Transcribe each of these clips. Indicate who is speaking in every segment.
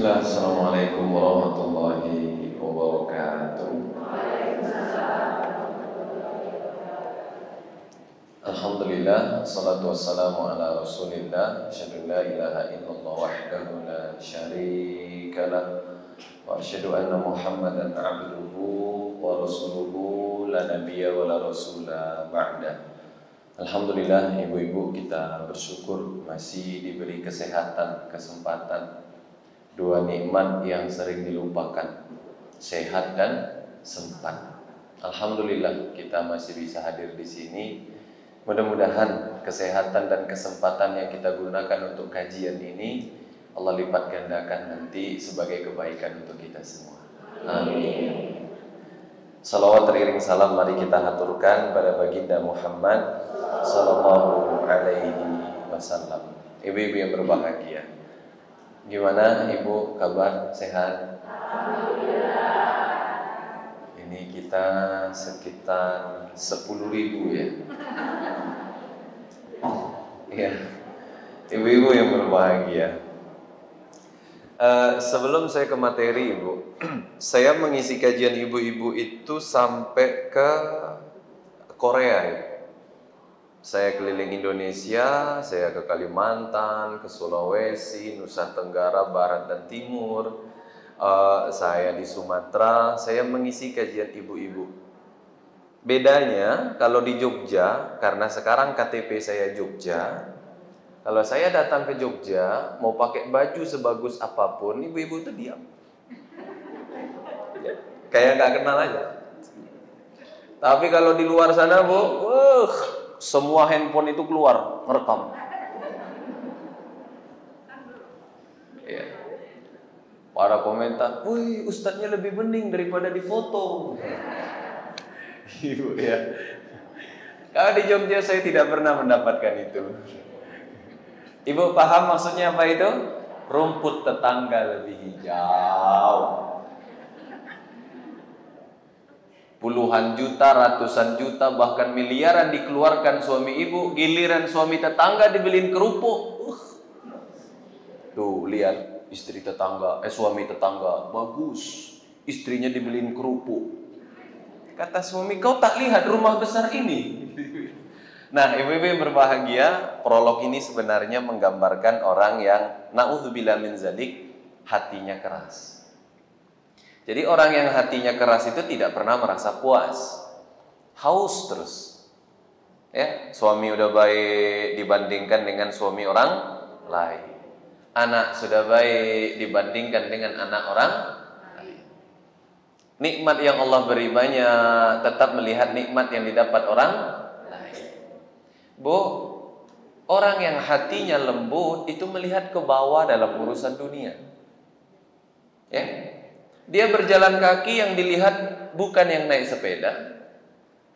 Speaker 1: Bismillah, Assalamualaikum warahmatullahi wabarakatuh. Alhamdulillah, salatu wassalamu ala rasulillah, asyhadu la ilaha illallah wahdahu la syarika lah, wa asyhadu anna muhammadan abduhu wa rasuluhu la nabiyya wa la rasula ba'da. Alhamdulillah, ibu-ibu, kita bersyukur masih diberi kesehatan, kesempatan, dua nikmat yang sering dilupakan, sehat dan sempat. Alhamdulillah kita masih bisa hadir di sini. Mudah-mudahan kesehatan dan kesempatan yang kita gunakan untuk kajian ini Allah lipat gandakan nanti sebagai kebaikan untuk kita semua. Amin. Salawat teriring salam mari kita haturkan pada baginda Muhammad sallallahu alaihi wasallam. Ibu-ibu yang berbahagia, gimana ibu kabar, sehat? Alhamdulillah. Ini kita sekitar 10.000 ya. Ya, ibu-ibu yang berbahagia. Sebelum saya ke materi ibu, saya mengisi kajian ibu-ibu itu sampai ke Korea ya. Saya keliling Indonesia, saya ke Kalimantan, ke Sulawesi, Nusa Tenggara Barat dan Timur, saya di Sumatera, saya mengisi kajian ibu-ibu. Bedanya kalau di Jogja, karena sekarang KTP saya Jogja, kalau saya datang ke Jogja, mau pakai baju sebagus apapun, ibu-ibu itu diam. Ya, kayak gak kenal aja. Tapi kalau di luar sana bu, semua handphone itu keluar, merekam. Ya. Para komentar, wih ustadznya lebih bening daripada di foto. Ibu ya. Kalau di Jogja saya tidak pernah mendapatkan itu. Ibu paham maksudnya apa itu? Rumput tetangga lebih hijau. Puluhan juta, ratusan juta, bahkan miliaran dikeluarkan suami ibu, giliran suami tetangga dibeliin kerupuk. Tuh lihat istri tetangga, suami tetangga bagus, istrinya dibeliin kerupuk. Kata suami, kau tak lihat rumah besar ini? Nah, ibu-ibu yang berbahagia, prolog ini sebenarnya menggambarkan orang yang na'udzubillah min zalik, hatinya keras. Jadi orang yang hatinya keras itu tidak pernah merasa puas, haus terus. Ya, suami udah baik dibandingkan dengan suami orang lain. Anak sudah baik dibandingkan dengan anak orang lain. Nikmat yang Allah beri banyak, tetap melihat nikmat yang didapat orang lain. Bu, orang yang hatinya lembut itu melihat ke bawah dalam urusan dunia. Ya. Dia berjalan kaki yang dilihat bukan yang naik sepeda.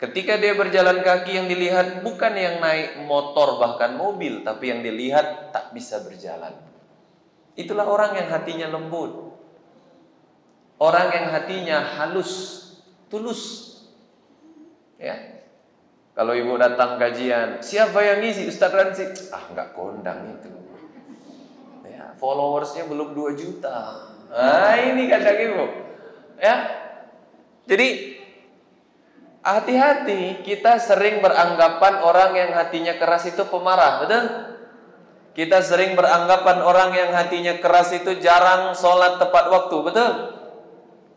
Speaker 1: Ketika dia berjalan kaki yang dilihat bukan yang naik motor bahkan mobil, tapi yang dilihat tak bisa berjalan. Itulah orang yang hatinya lembut. Orang yang hatinya halus, tulus. Ya. Kalau ibu datang kajian, siapa yang ngisi? Ustaz Ransi. Enggak kondang itu. Ya, followersnya belum 2 juta. Ini kata ibu. Ya. Jadi hati-hati, kita sering beranggapan orang yang hatinya keras itu pemarah, betul? Kita sering beranggapan orang yang hatinya keras itu jarang sholat tepat waktu, betul?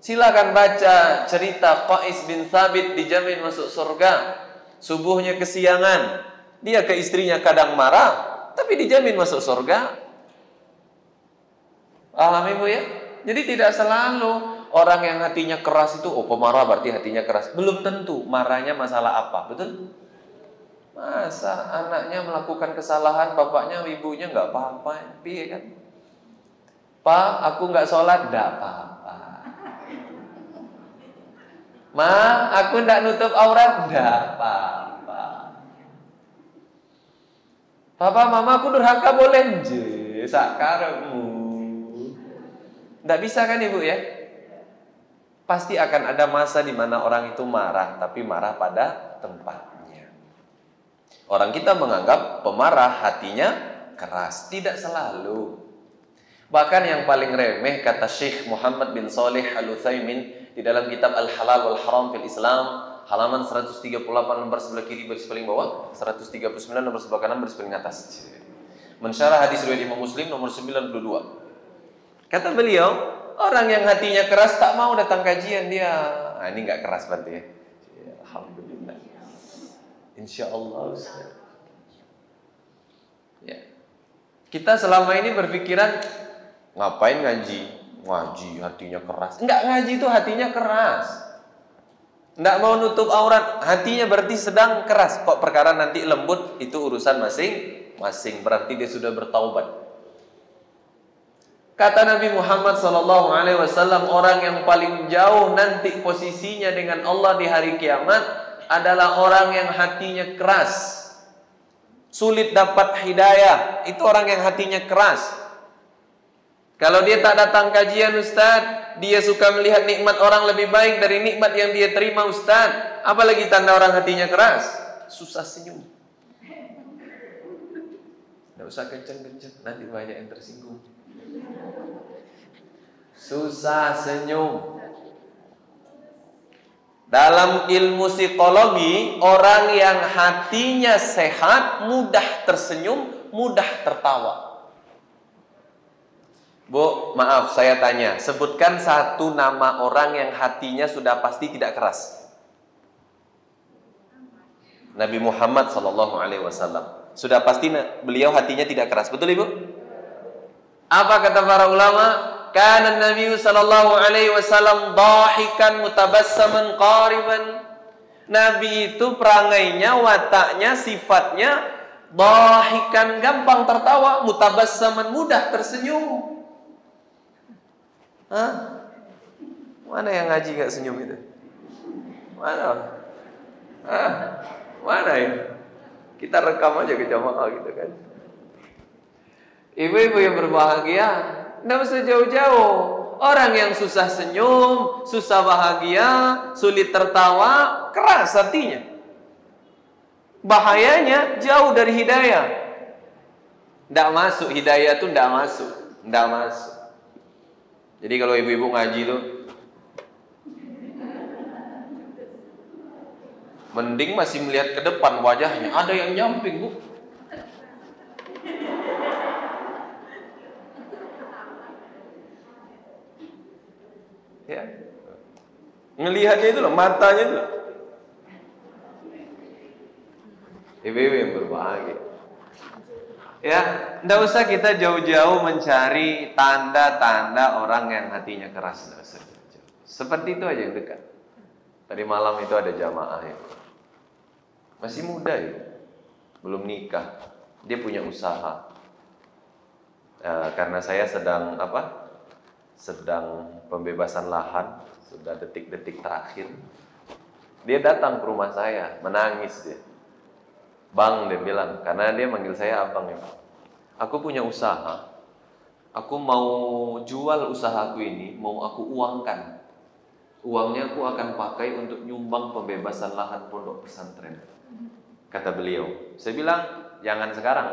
Speaker 1: Silakan baca cerita Qais bin Thabit dijamin masuk surga. Subuhnya kesiangan, dia ke istrinya kadang marah, tapi dijamin masuk surga. Paham ibu ya? Jadi tidak selalu orang yang hatinya keras itu pemarah berarti hatinya keras. Belum tentu marahnya masalah apa, betul? Masa anaknya melakukan kesalahan, bapaknya ibunya nggak apa-apa, piye kan? Pak, aku nggak sholat, nggak apa-apa. Ma, aku nggak nutup aurat, nggak apa-apa. Papa, mama, aku durhaka boleh je, sakaremu. Nggak bisa kan ibu ya? Pasti akan ada masa di mana orang itu marah, tapi marah pada tempatnya. Orang kita menganggap pemarah hatinya keras, tidak selalu. Bahkan yang paling remeh, kata Syekh Muhammad bin Shalih Al-Utsaimin di dalam kitab Al-Halal wal Haram fil Islam, halaman 138 lembar sebelah kiri baris paling bawah, 139 nomor sebelah kanan baris paling atas. Mensyarah hadis riwayat Imam Muslim nomor 92. Kata beliau, orang yang hatinya keras tak mau datang kajian dia. Nah, ini nggak keras berarti ya. Alhamdulillah. Insyaallah. Ya. Kita selama ini berpikiran ngapain ngaji? Ngaji hatinya keras. Enggak, ngaji itu hatinya keras. Enggak mau nutup aurat, hatinya berarti sedang keras. Kok perkara nanti lembut, itu urusan masing-masing. Berarti dia sudah bertaubat. Kata Nabi Muhammad SAW, orang yang paling jauh nanti posisinya dengan Allah di hari kiamat adalah orang yang hatinya keras. Sulit dapat hidayah, itu orang yang hatinya keras. Kalau dia tak datang kajian Ustaz, dia suka melihat nikmat orang lebih baik dari nikmat yang dia terima Ustaz. Apalagi tanda orang hatinya keras? Susah senyum. Tidak usah kenceng-kenceng, nanti banyak yang tersinggung. Susah senyum. Dalam ilmu psikologi, orang yang hatinya sehat mudah tersenyum, mudah tertawa. Bu, maaf saya tanya, sebutkan satu nama orang yang hatinya sudah pasti tidak keras. Nabi Muhammad SAW. Sudah pasti beliau hatinya tidak keras, betul Ibu? Apa kata para ulama? Kana Nabi SAW dahikan mutabassaman qariban. Nabi itu perangainya, wataknya, sifatnya dahikan, gampang tertawa, mutabassaman, mudah tersenyum. Hah? Mana yang ngaji gak senyum itu? Mana? Hah? Mana ini? Kita rekam aja ke jamaah gitu kan. Ibu-ibu yang berbahagia, tidak usah jauh-jauh. Orang yang susah senyum, susah bahagia, sulit tertawa, keras hatinya. Bahayanya jauh dari hidayah. Tidak masuk, hidayah itu tidak masuk. Tidak masuk. Jadi kalau ibu-ibu ngaji itu, mending masih melihat ke depan wajahnya. Ada yang nyamping, Bu. Ya. Ngelihatnya itu loh, matanya itu loh. Ibu-ibu yang berbahagia. Ya, tidak usah kita jauh-jauh mencari tanda-tanda orang yang hatinya keras. Tidak usah. Seperti itu aja yang dekat. Tadi malam itu ada jamaah ya. Masih muda ya, belum nikah. Dia punya usaha. Karena saya sedang sedang pembebasan lahan, sudah detik-detik terakhir. Dia datang ke rumah saya, menangis dia. Bang, dia bilang, karena dia manggil saya abang ya. Aku punya usaha, aku mau jual usahaku ini, mau aku uangkan. Uangnya aku akan pakai untuk nyumbang pembebasan lahan pondok pesantren. Kata beliau. Saya bilang, jangan sekarang.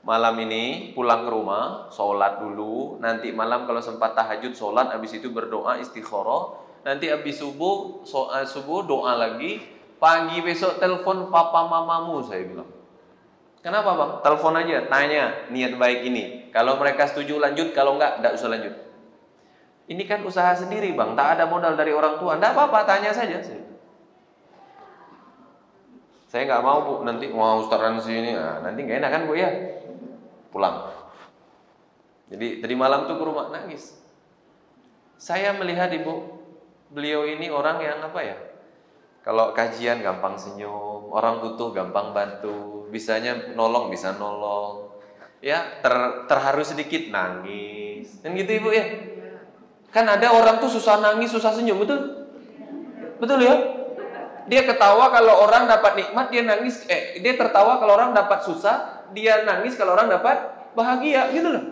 Speaker 1: Malam ini pulang ke rumah, sholat dulu. Nanti malam kalau sempat tahajud, sholat. Habis itu berdoa istikharah. Nanti habis subuh doa lagi. Pagi besok telepon papa mamamu, saya bilang. Kenapa bang? Telepon aja, tanya niat baik ini. Kalau mereka setuju lanjut, kalau enggak, enggak usah lanjut. Ini kan usaha sendiri bang, tak ada modal dari orang tua. Enggak apa-apa, tanya saja. Saya nggak mau bu, nanti mau ustaran sini, nanti nggak enak kan bu ya. Pulang. Jadi tadi malam tuh ke rumah nangis. Saya melihat ibu, beliau ini orang yang apa ya? Kalau kajian gampang senyum, orang butuh gampang bantu, bisanya nolong bisa nolong, ya terharu sedikit nangis, kan gitu ibu ya. Kan ada orang tuh susah nangis, susah senyum, betul? Betul ya? Dia ketawa kalau orang dapat nikmat, dia nangis. Dia tertawa kalau orang dapat susah, dia nangis kalau orang dapat bahagia, gitu loh.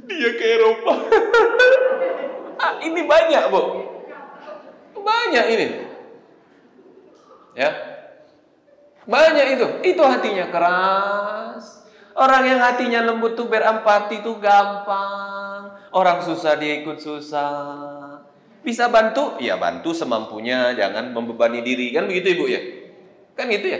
Speaker 1: Dia ke Eropa. Ini banyak bu, banyak ini. Ya, banyak itu hatinya keras. Orang yang hatinya lembut tuh berempati tuh gampang. Orang susah dia ikut susah. Bisa bantu? Ya bantu semampunya, jangan membebani diri. Kan begitu Ibu ya? Kan gitu ya?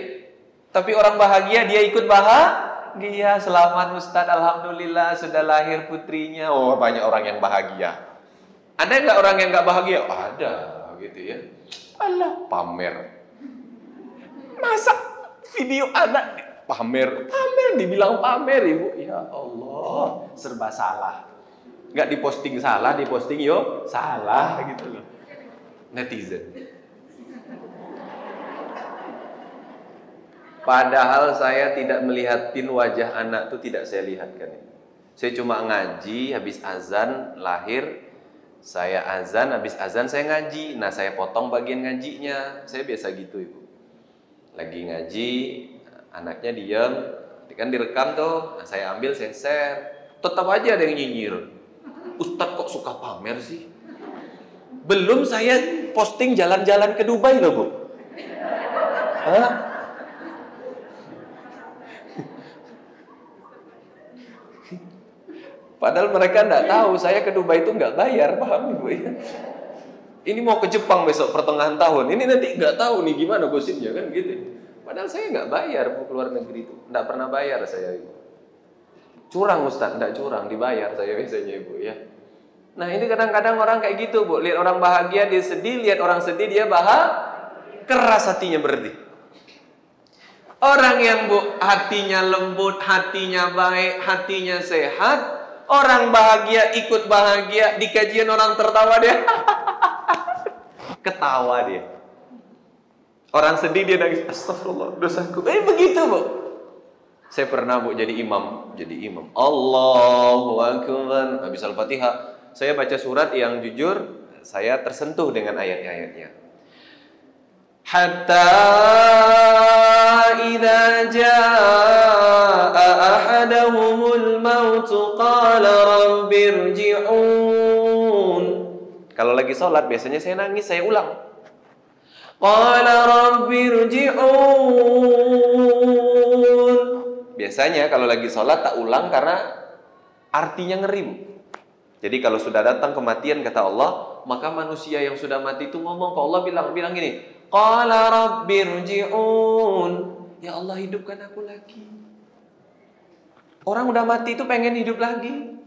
Speaker 1: Tapi orang bahagia dia ikut bahagia. Selamat Ustadz, alhamdulillah sudah lahir putrinya. Oh, banyak orang yang bahagia. Ada nggak orang yang nggak bahagia? Ada, gitu ya. Alah, pamer. Masa video anak pamer dibilang pamer Ibu? Ya Allah, serba salah. Nggak diposting salah, diposting yo salah gitu loh. Netizen. Padahal saya tidak melihatin wajah anak itu, tidak saya lihatkan. Saya cuma ngaji, habis azan lahir, saya azan, habis azan saya ngaji. Nah saya potong bagian ngajinya. Saya biasa gitu Ibu. Lagi ngaji, anaknya diam, kan direkam tuh. Nah saya ambil, saya share. Tetap aja ada yang nyinyir. Ustadz kok suka pamer sih? Belum saya posting jalan-jalan ke Dubai loh Bu. Hah? Padahal mereka nggak tahu saya ke Dubai itu nggak bayar, paham Ibu ya? Ini mau ke Jepang besok pertengahan tahun, ini nanti nggak tahu nih gimana gosipnya kan gitu. Padahal saya nggak bayar mau keluar negeri itu, nggak pernah bayar saya Ibu. Curang Ustadz, nggak curang, dibayar saya biasanya Ibu ya. Nah ini kadang-kadang orang kayak gitu Bu, lihat orang bahagia dia sedih, lihat orang sedih dia bahagia, keras hatinya berarti. Orang yang Bu hatinya lembut, hatinya baik, hatinya sehat, orang bahagia ikut bahagia, di kajian orang tertawa dia, ketawa dia. Orang sedih dia nangis, astagfirullah dosaku. Begitu Bu. Saya pernah Bu jadi imam. Allahu Akbar. Habis Al-Fatihah, saya baca surat yang jujur, saya tersentuh dengan ayat-ayatnya. Hatta idza jaa ahadahumul maut qala rabbirji'un. Kalau lagi sholat biasanya saya nangis, saya ulang. Qala rabbirji'un. Biasanya kalau lagi sholat tak ulang karena artinya ngeri. Jadi kalau sudah datang kematian kata Allah, maka manusia yang sudah mati itu ngomong ke Allah, bilang gini, qala rabbirji'un. Ya Allah hidupkan aku lagi. Orang udah mati itu pengen hidup lagi.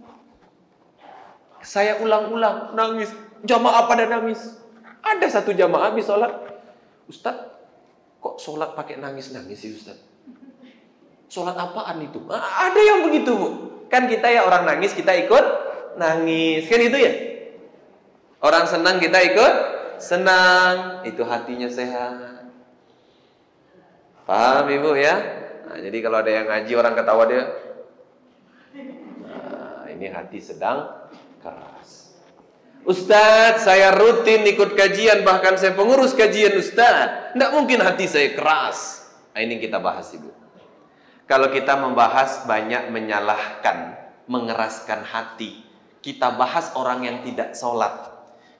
Speaker 1: Saya ulang-ulang nangis. Jamaah pada nangis. Ada satu jamaah habis sholat, Ustadz, kok sholat pakai nangis-nangis sih Ustadz? Sholat apaan itu? Ada yang begitu Bu. Kan kita ya orang nangis kita ikut nangis. Kan itu ya? Orang senang kita ikut senang. Itu hatinya sehat. Paham Ibu ya? Nah, jadi kalau ada yang ngaji orang ketawa dia, nah, ini hati sedang keras. Ustadz, saya rutin ikut kajian, bahkan saya pengurus kajian Ustadz. Tidak mungkin hati saya keras. Nah, ini kita bahas Ibu. Kalau kita membahas banyak menyalahkan, mengeraskan hati, kita bahas orang yang tidak sholat,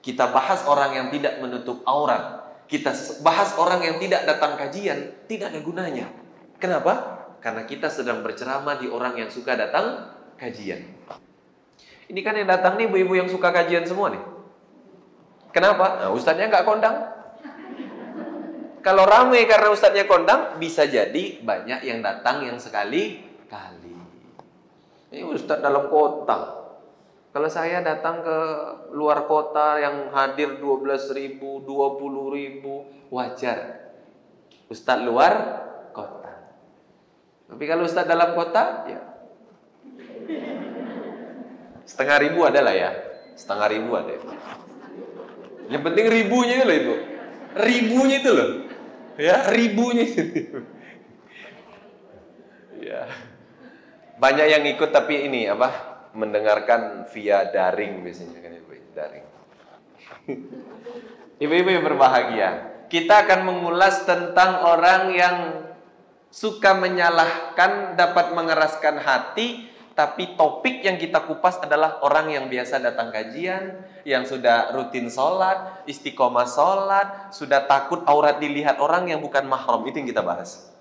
Speaker 1: kita bahas orang yang tidak menutup aurat, kita bahas orang yang tidak datang kajian, tidak ada gunanya. Kenapa? Karena kita sedang berceramah di orang yang suka datang kajian. Ini kan yang datang nih ibu-ibu yang suka kajian semua nih. Kenapa? Nah, ustadznya nggak kondang. Kalau ramai karena ustadznya kondang, bisa jadi banyak yang datang yang sekali-kali. Ini ustadz dalam kota. Kalau saya datang ke luar kota yang hadir 12.000, 20.000, wajar. Ustadz luar kota. Tapi kalau ustadz dalam kota, ya 500.000 ada lah ya. 500.000 ada. Yang penting ribunya loh Ibu. Ribunya itu loh. Ya, ribunya itu. Ya. Banyak yang ikut tapi ini apa? Mendengarkan via daring biasanya kan Ibu, daring. Ibu-ibu yang berbahagia, kita akan mengulas tentang orang yang suka menyalahkan, dapat mengeraskan hati, tapi topik yang kita kupas adalah orang yang biasa datang kajian, yang sudah rutin sholat, istiqomah sholat, sudah takut aurat dilihat orang yang bukan mahram. Itu yang kita bahas.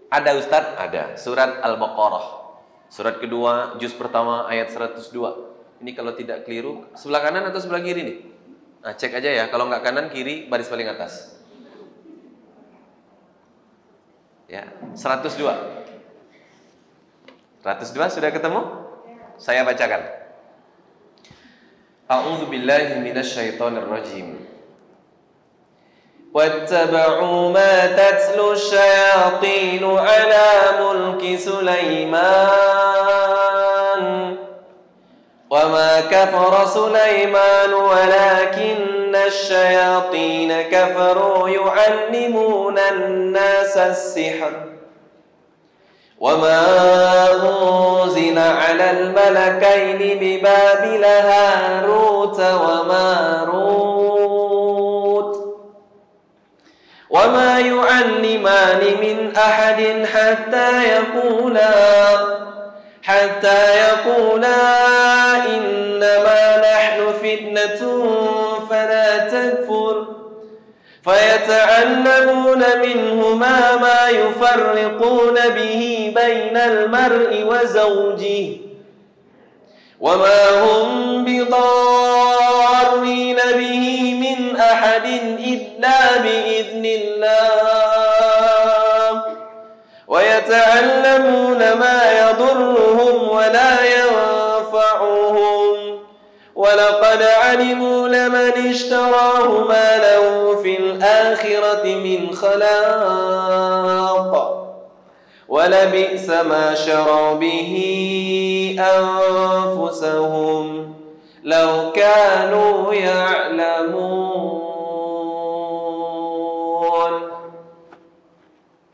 Speaker 1: Ada Ustadz? Ada. Surat Al-Baqarah. Surat kedua, juz pertama ayat 102. Ini kalau tidak keliru, sebelah kanan atau sebelah kiri nih? Nah, cek aja ya. Kalau nggak kanan, kiri, baris paling atas. Ya, 102. 102 sudah ketemu? Saya bacakan. A'udzu billahi minasyaitonir rajim. واتبعوا ما تتلو الشياطين على ملك سليمان وما كفر سليمان ولكن الشياطين كفروا يعلمون الناس السحر وما أنزل على الملكين ببابل هاروت وماروت وما يعلمان من أحد حتى يقولا إنما نحن فتنة فلا تكفر فيتعلمون منهما ما يفرقون به بين المرء وزوجه وما هم بضارين به من أحد إلا بإذن الله ويتعلمون ما يضرهم ولا ينفعهم ولقد علموا لمن اشتراه ما له في الآخرة من خلاق ولبئس ما شروا به أنفسهم لو كانوا يعلمون.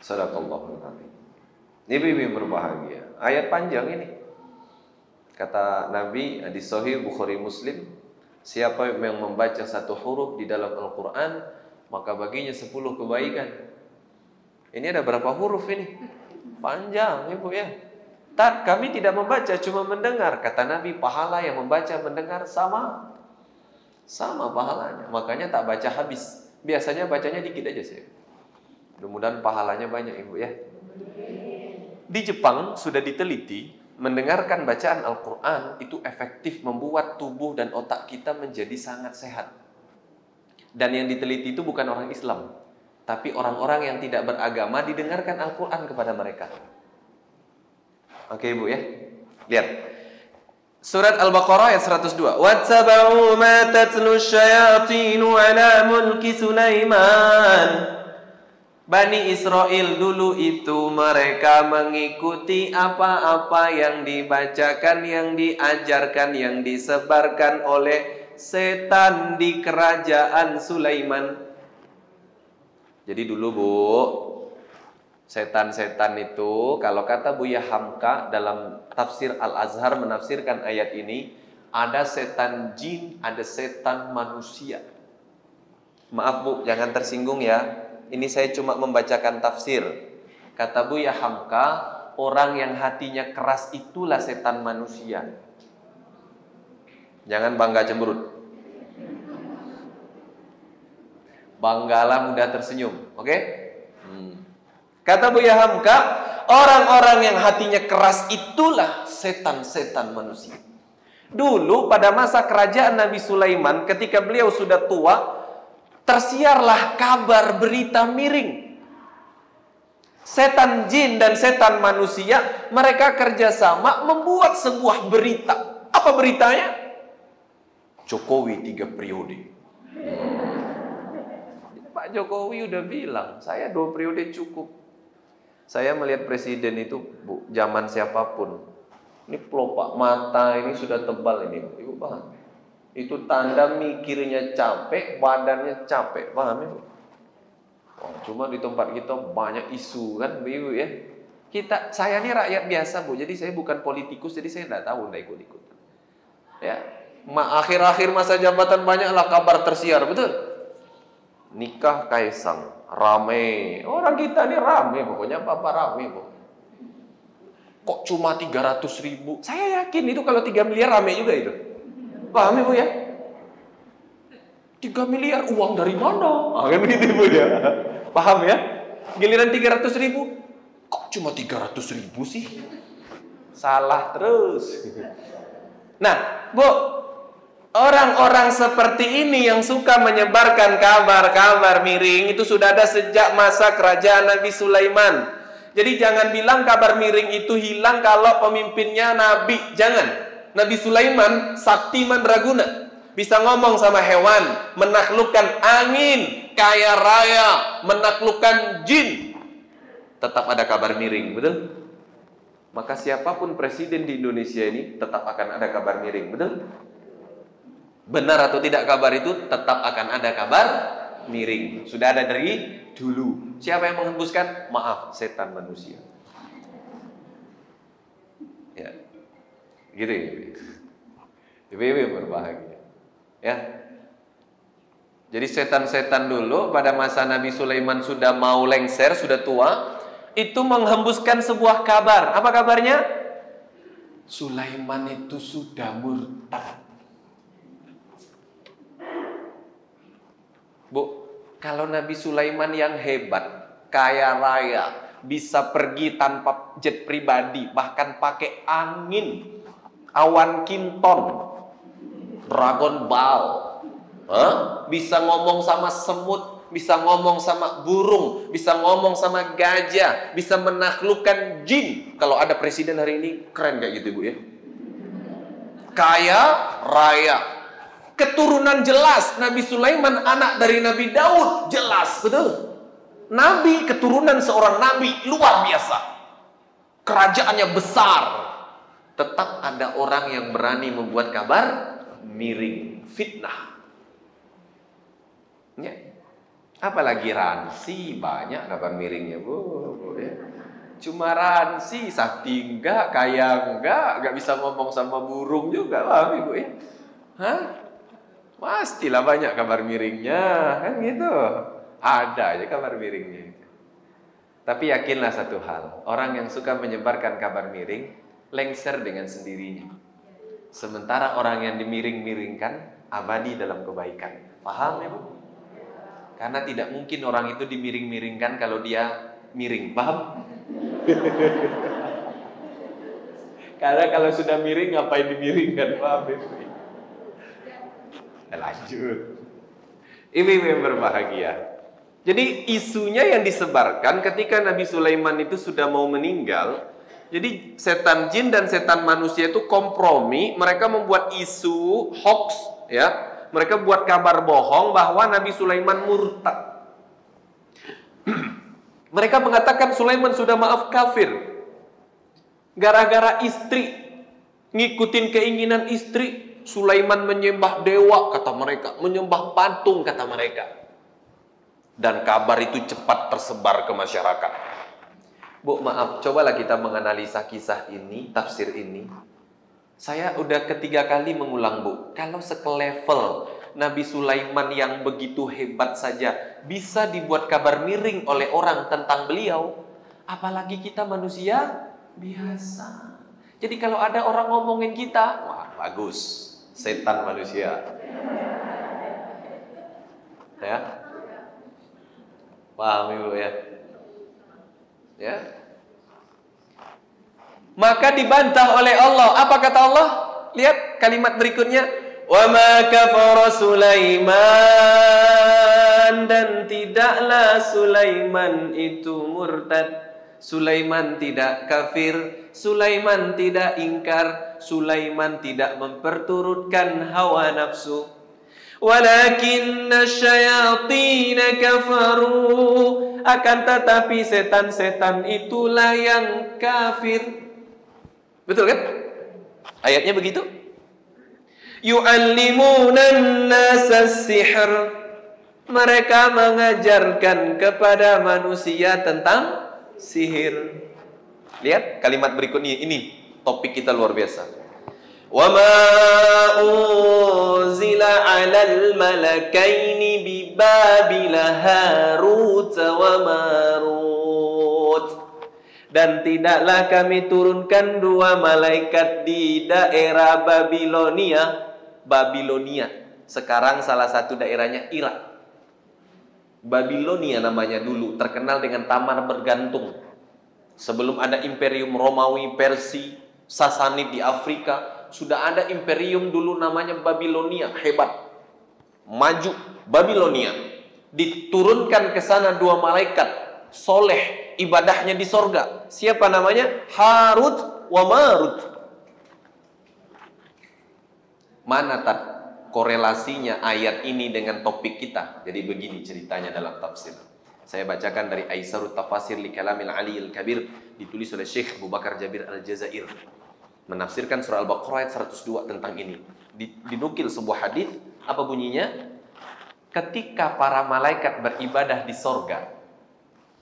Speaker 1: Sadaqallahul azim. Ibu-ibu yang berbahagia, ayat panjang ini. Kata Nabi di Sahih Bukhari Muslim, siapa yang membaca satu huruf di dalam Al-Quran, maka baginya 10 kebaikan. Ini ada berapa huruf ini? Panjang, Ibu ya. Kami tidak membaca, cuma mendengar. Kata Nabi, pahala yang membaca mendengar sama pahalanya. Makanya tak baca habis. Biasanya bacanya dikit aja sih. Mudah-mudahan pahalanya banyak, Ibu ya. Di Jepang sudah diteliti, mendengarkan bacaan Al-Quran itu efektif membuat tubuh dan otak kita menjadi sangat sehat. Dan yang diteliti itu bukan orang Islam, tapi orang-orang yang tidak beragama didengarkan Al-Quran kepada mereka. Oke Ibu ya, lihat surat Al-Baqarah ayat 102. Wattaba'u ma tatlu syayatinu ala mulki Sulaiman. Bani Israel dulu itu mereka mengikuti apa-apa yang dibacakan, yang diajarkan, yang disebarkan oleh setan di kerajaan Sulaiman. Jadi dulu Bu, setan-setan itu, kalau kata Buya Hamka dalam tafsir Al-Azhar menafsirkan ayat ini, ada setan jin, ada setan manusia. Maaf Bu, jangan tersinggung ya. Ini saya cuma membacakan tafsir. Kata Buya Hamka, orang yang hatinya keras itulah setan manusia. Jangan bangga cemberut. Banggalah mudah tersenyum, oke? Kata Buya Hamka, orang-orang yang hatinya keras itulah setan-setan manusia. Dulu pada masa kerajaan Nabi Sulaiman, ketika beliau sudah tua, tersiarlah kabar berita miring. Setan jin dan setan manusia, mereka kerjasama membuat sebuah berita. Apa beritanya? Jokowi 3 periode. Pak Jokowi udah bilang, saya 2 periode cukup. Saya melihat presiden itu Bu, zaman siapapun, ini pelopak mata, ini sudah tebal ini, Ibu paham? Itu tanda mikirnya capek, badannya capek, paham ya? Oh, cuma di tempat kita banyak isu kan, Ibu ya. Saya ini rakyat biasa Bu, jadi saya bukan politikus, jadi saya tidak tahu, tidak ikut-ikut. Ya, akhir-akhir masa jabatan banyaklah kabar tersiar, betul? Nikah Kaisang, rame. Orang kita ini rame, pokoknya apa-apa rame Bu. Kok cuma 300.000? Saya yakin itu kalau 3 miliar rame juga itu. Paham Ibu ya? 3 miliar uang dari mana? Kan begitu Ibu ya. Paham ya? Giliran 300.000, kok cuma 300.000 sih? Salah terus. Nah, Bu, orang-orang seperti ini yang suka menyebarkan kabar-kabar miring itu sudah ada sejak masa kerajaan Nabi Sulaiman. Jadi jangan bilang kabar miring itu hilang kalau pemimpinnya Nabi. Jangan. Nabi Sulaiman sakti mandraguna. Bisa ngomong sama hewan, menaklukkan angin, kaya raya, menaklukkan jin. Tetap ada kabar miring, betul? Maka siapapun presiden di Indonesia ini tetap akan ada kabar miring, betul? Benar atau tidak kabar itu tetap akan ada kabar miring. Sudah ada dari dulu. Siapa yang menghembuskan? Maaf, setan manusia. Ya, gitu ya. Ibu-ibu berbahagia. Ya. Jadi setan-setan dulu pada masa Nabi Sulaiman sudah mau lengser, sudah tua, itu menghembuskan sebuah kabar. Apa kabarnya? Sulaiman itu sudah murtad. Bu, kalau Nabi Sulaiman yang hebat, kaya raya, bisa pergi tanpa jet pribadi, bahkan pakai angin, awan kinton, Dragon Ball, bisa ngomong sama semut, bisa ngomong sama burung, bisa ngomong sama gajah, bisa menaklukkan jin. Kalau ada presiden hari ini, keren kayak gitu, Bu ya. Kaya raya, keturunan jelas. Nabi Sulaiman anak dari Nabi Daud, jelas, betul. Nabi keturunan seorang nabi luar biasa. Kerajaannya besar. Tetap ada orang yang berani membuat kabar miring, fitnah. Ya. Apalagi Ransi, banyak kabar miringnya, Bu ya. Cuma Ransi, sakti enggak, kaya enggak bisa ngomong sama burung juga, paham Ibu ya? Hah? Pastilah banyak kabar miringnya, kan gitu. Ada aja kabar miringnya. Tapi yakinlah satu hal, orang yang suka menyebarkan kabar miring lengser dengan sendirinya. Sementara orang yang dimiring-miringkan abadi dalam kebaikan. Paham ya, Bu? Karena tidak mungkin orang itu dimiring-miringkan kalau dia miring. Paham? Karena kalau sudah miring ngapain dimiringkan? Paham ya, Bu? Lanjut. Ibu-ibu yang berbahagia. Jadi isunya yang disebarkan ketika Nabi Sulaiman itu sudah mau meninggal. Jadi setan jin dan setan manusia itu kompromi. Mereka membuat isu hoax, ya. Mereka buat kabar bohong bahwa Nabi Sulaiman murtad. Mereka mengatakan Sulaiman sudah maaf kafir. Gara-gara istri, ngikutin keinginan istri. Sulaiman menyembah dewa, kata mereka. Menyembah patung, kata mereka. Dan kabar itu cepat tersebar ke masyarakat. Bu, maaf, cobalah kita menganalisa kisah ini, tafsir ini. Saya udah ketiga kali mengulang, Bu. Kalau sekelevel Nabi Sulaiman yang begitu hebat saja bisa dibuat kabar miring oleh orang tentang beliau, apalagi kita manusia biasa. Jadi kalau ada orang ngomongin kita, wah bagus, setan manusia. Ya, paham Ibu ya? Ya. Maka dibantah oleh Allah. Apa kata Allah? Lihat kalimat berikutnya. Wa ma kafara Sulaiman, dan tidaklah Sulaiman itu murtad. Sulaiman tidak kafir, Sulaiman tidak ingkar, Sulaiman tidak memperturutkan hawa nafsu. Walakinna syayatina kafaru, akan tetapi setan-setan itulah yang kafir. Betul kan? Ayatnya begitu. Yu'allimunan nasa sihr, mereka mengajarkan kepada manusia tentang sihir. Lihat kalimat berikutnya, ini topik kita luar biasa. Wa ma unzila 'alal malakaini bi Babil Harut wa Marut, dan tidaklah kami turunkan dua malaikat di daerah Babilonia. Babilonia sekarang salah satu daerahnya Irak. Babilonia namanya dulu, terkenal dengan tamar bergantung. Sebelum ada Imperium Romawi, Persia, Sasanid di Afrika, sudah ada imperium dulu namanya Babilonia, hebat. Maju Babilonia. Diturunkan ke sana dua malaikat soleh, ibadahnya di sorga. Siapa namanya? Harut wa Marut. Mana tak korelasinya ayat ini dengan topik kita? Jadi begini ceritanya dalam tafsir. Saya bacakan dari Aisarut Tafasir li Kalamil Aliyil Kabir, ditulis oleh Syekh Abu Bakar Jabir Al-Jazair. Menafsirkan surah Al-Baqarah ayat 102 tentang ini. Dinukil sebuah hadis, apa bunyinya? Ketika para malaikat beribadah di sorga,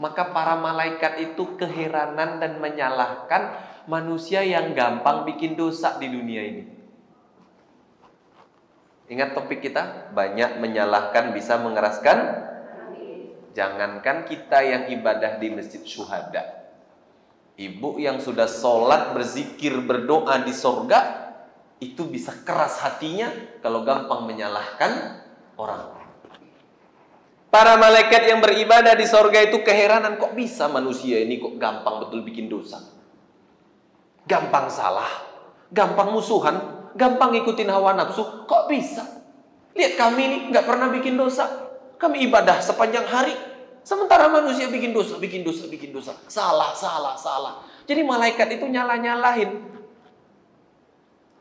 Speaker 1: maka para malaikat itu keheranan dan menyalahkan manusia yang gampang bikin dosa di dunia ini. Ingat topik kita, banyak menyalahkan bisa mengeraskan. Jangankan kita yang ibadah di masjid syuhada, ibu yang sudah sholat, berzikir, berdoa di sorga, itu bisa keras hatinya kalau gampang menyalahkan orang. Para malaikat yang beribadah di sorga itu keheranan, kok bisa manusia ini kok gampang betul bikin dosa, gampang salah, gampang musuhan, gampang ngikutin hawa nafsu, kok bisa? Lihat kami ini gak pernah bikin dosa, kami ibadah sepanjang hari, sementara manusia bikin dosa, bikin dosa, salah. Jadi malaikat itu nyalah-nyalahin.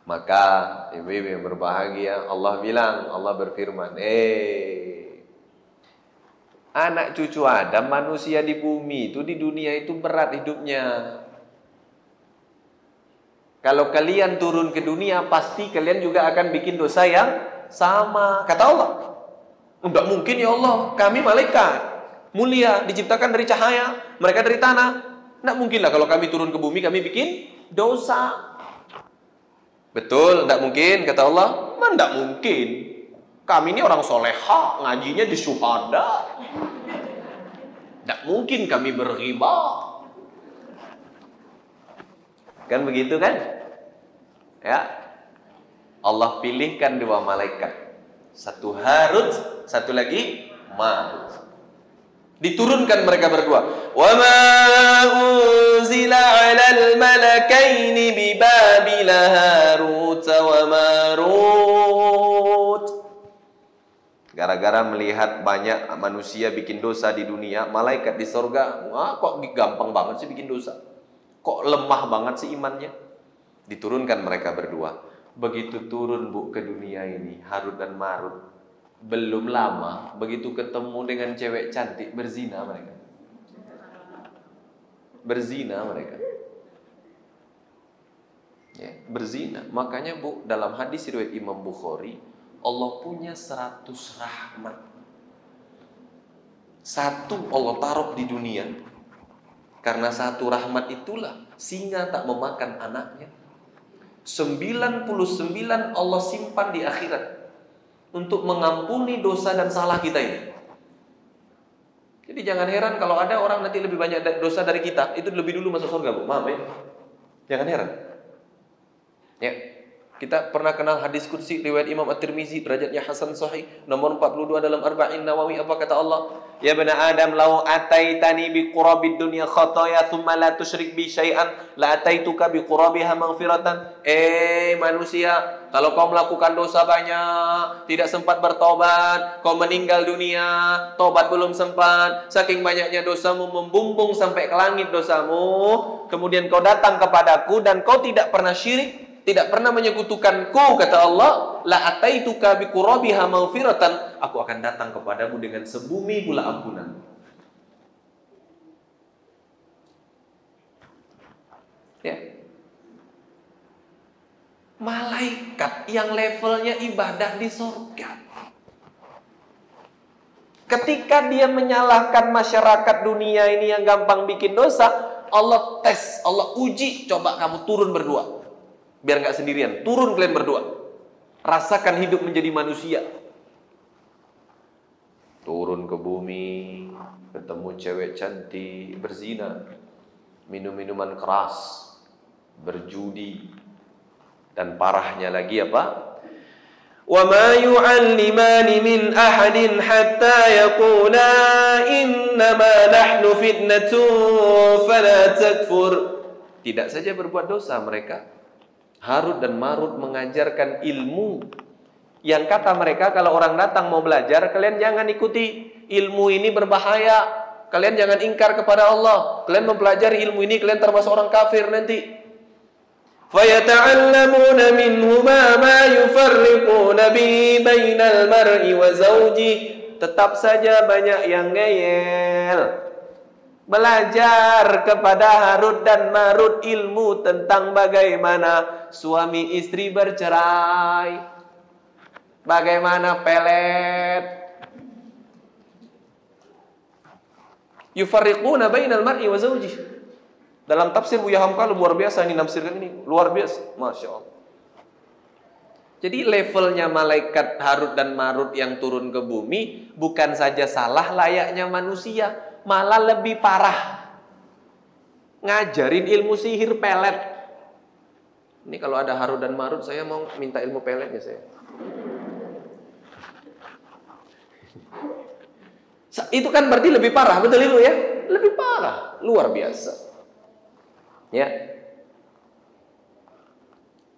Speaker 1: Maka ibu-ibu yang berbahagia, Allah bilang, Allah berfirman, anak cucu Adam, manusia di bumi itu, di dunia itu berat hidupnya. Kalau kalian turun ke dunia, pasti kalian juga akan bikin dosa yang sama. Kata Allah, enggak mungkin ya Allah, kami malaikat mulia, diciptakan dari cahaya, mereka dari tanah. Enggak mungkin lah kalau kami turun ke bumi, kami bikin dosa. Betul, enggak mungkin, kata Allah. Enggak mungkin. Kami ini orang soleha, ngajinya di syuhada. Enggak mungkin kami berghiba. Kan begitu kan? Ya. Allah pilihkan dua malaikat. Satu Harut, satu lagi Marut. Diturunkan mereka berdua. Wa ma unzila 'alal malakaini bi Babil Harut wa Marut. Gara-gara melihat banyak manusia bikin dosa di dunia, malaikat di sorga, kok gampang banget sih bikin dosa? Kok lemah banget sih imannya? Diturunkan mereka berdua. Begitu turun ke dunia ini, Harut dan Marut, belum lama begitu ketemu dengan cewek cantik, berzina mereka. Ya, berzina. Makanya dalam hadis riwayat Imam Bukhari, Allah punya 100 rahmat. Satu Allah taruh di dunia. Karena satu rahmat itulah singa tak memakan anaknya. 99 Allah simpan di akhirat untuk mengampuni dosa dan salah kita ini. Jadi jangan heran kalau ada orang nanti lebih banyak dosa dari kita, itu lebih dulu masuk surga, Bu. Maaf ya. Jangan heran. Ya. Kita pernah kenal hadis qudsi riwayat Imam At-Tirmizi, derajatnya hasan sahih, nomor 42 dalam Arba'in Nawawi. Apa kata Allah? Ya bani Adam, law ataitani bi qurabid dunya khataya thumma la tusyrik bi syai'an la ataituka bi qurabiha maghfiratan. Manusia, kalau kau melakukan dosa banyak, tidak sempat bertobat, kau meninggal dunia, tobat belum sempat, saking banyaknya dosamu membumbung sampai ke langit dosamu, kemudian kau datang kepadaku dan kau tidak pernah syirik, tidak pernah menyekutukanku, kata Allah, la ataituka bi qurabiha maghfiratan, aku akan datang kepadamu dengan sebumi pula ampunan. Ya. Malaikat yang levelnya ibadah di surga, ketika dia menyalahkan masyarakat dunia ini yang gampang bikin dosa, Allah tes, Allah uji, coba kamu turun berdua. Biar gak sendirian, turun kalian berdua. Rasakan hidup menjadi manusia. Turun ke bumi, ketemu cewek cantik, berzina, minum minuman keras, berjudi, dan parahnya lagi apa? وَمَا يُعَلِّمَانِ مِنْ أَحَدٍ حَتَّى يَقُولَا إِنَّمَا نَحْنُ فِتْنَةٌ فَلَا تَكْفُرْ. Tidak saja berbuat dosa mereka, Harut dan Marut mengajarkan ilmu yang kata mereka kalau orang datang mau belajar, kalian jangan ikuti ilmu ini, berbahaya. Kalian jangan ingkar kepada Allah. Kalian mempelajari ilmu ini, kalian termasuk orang kafir nanti. فَيَتَعَلَّمُونَ مِنْهُمَا مَا يُفَرِّقُونَ بِهِ بَيْنَ الْمَرْءِ وَزَوْجِهِ. Tetap saja banyak yang ngeyel. Belajar kepada Harut dan Marut ilmu tentang bagaimana suami istri bercerai, bagaimana pelet. Yufarriquna bainal mar'i wa zawjihi. Dalam tafsir Buya Hamka luar biasa ini, nafsirkan ini luar biasa, Masya Allah. Jadi levelnya malaikat Harut dan Marut yang turun ke bumi bukan saja salah layaknya manusia, malah lebih parah. Ngajarin ilmu sihir pelet. Ini kalau ada Harut dan Marut, saya mau minta ilmu peletnya saya. Itu kan berarti lebih parah, betul Ibu ya? Lebih parah, luar biasa. Ya.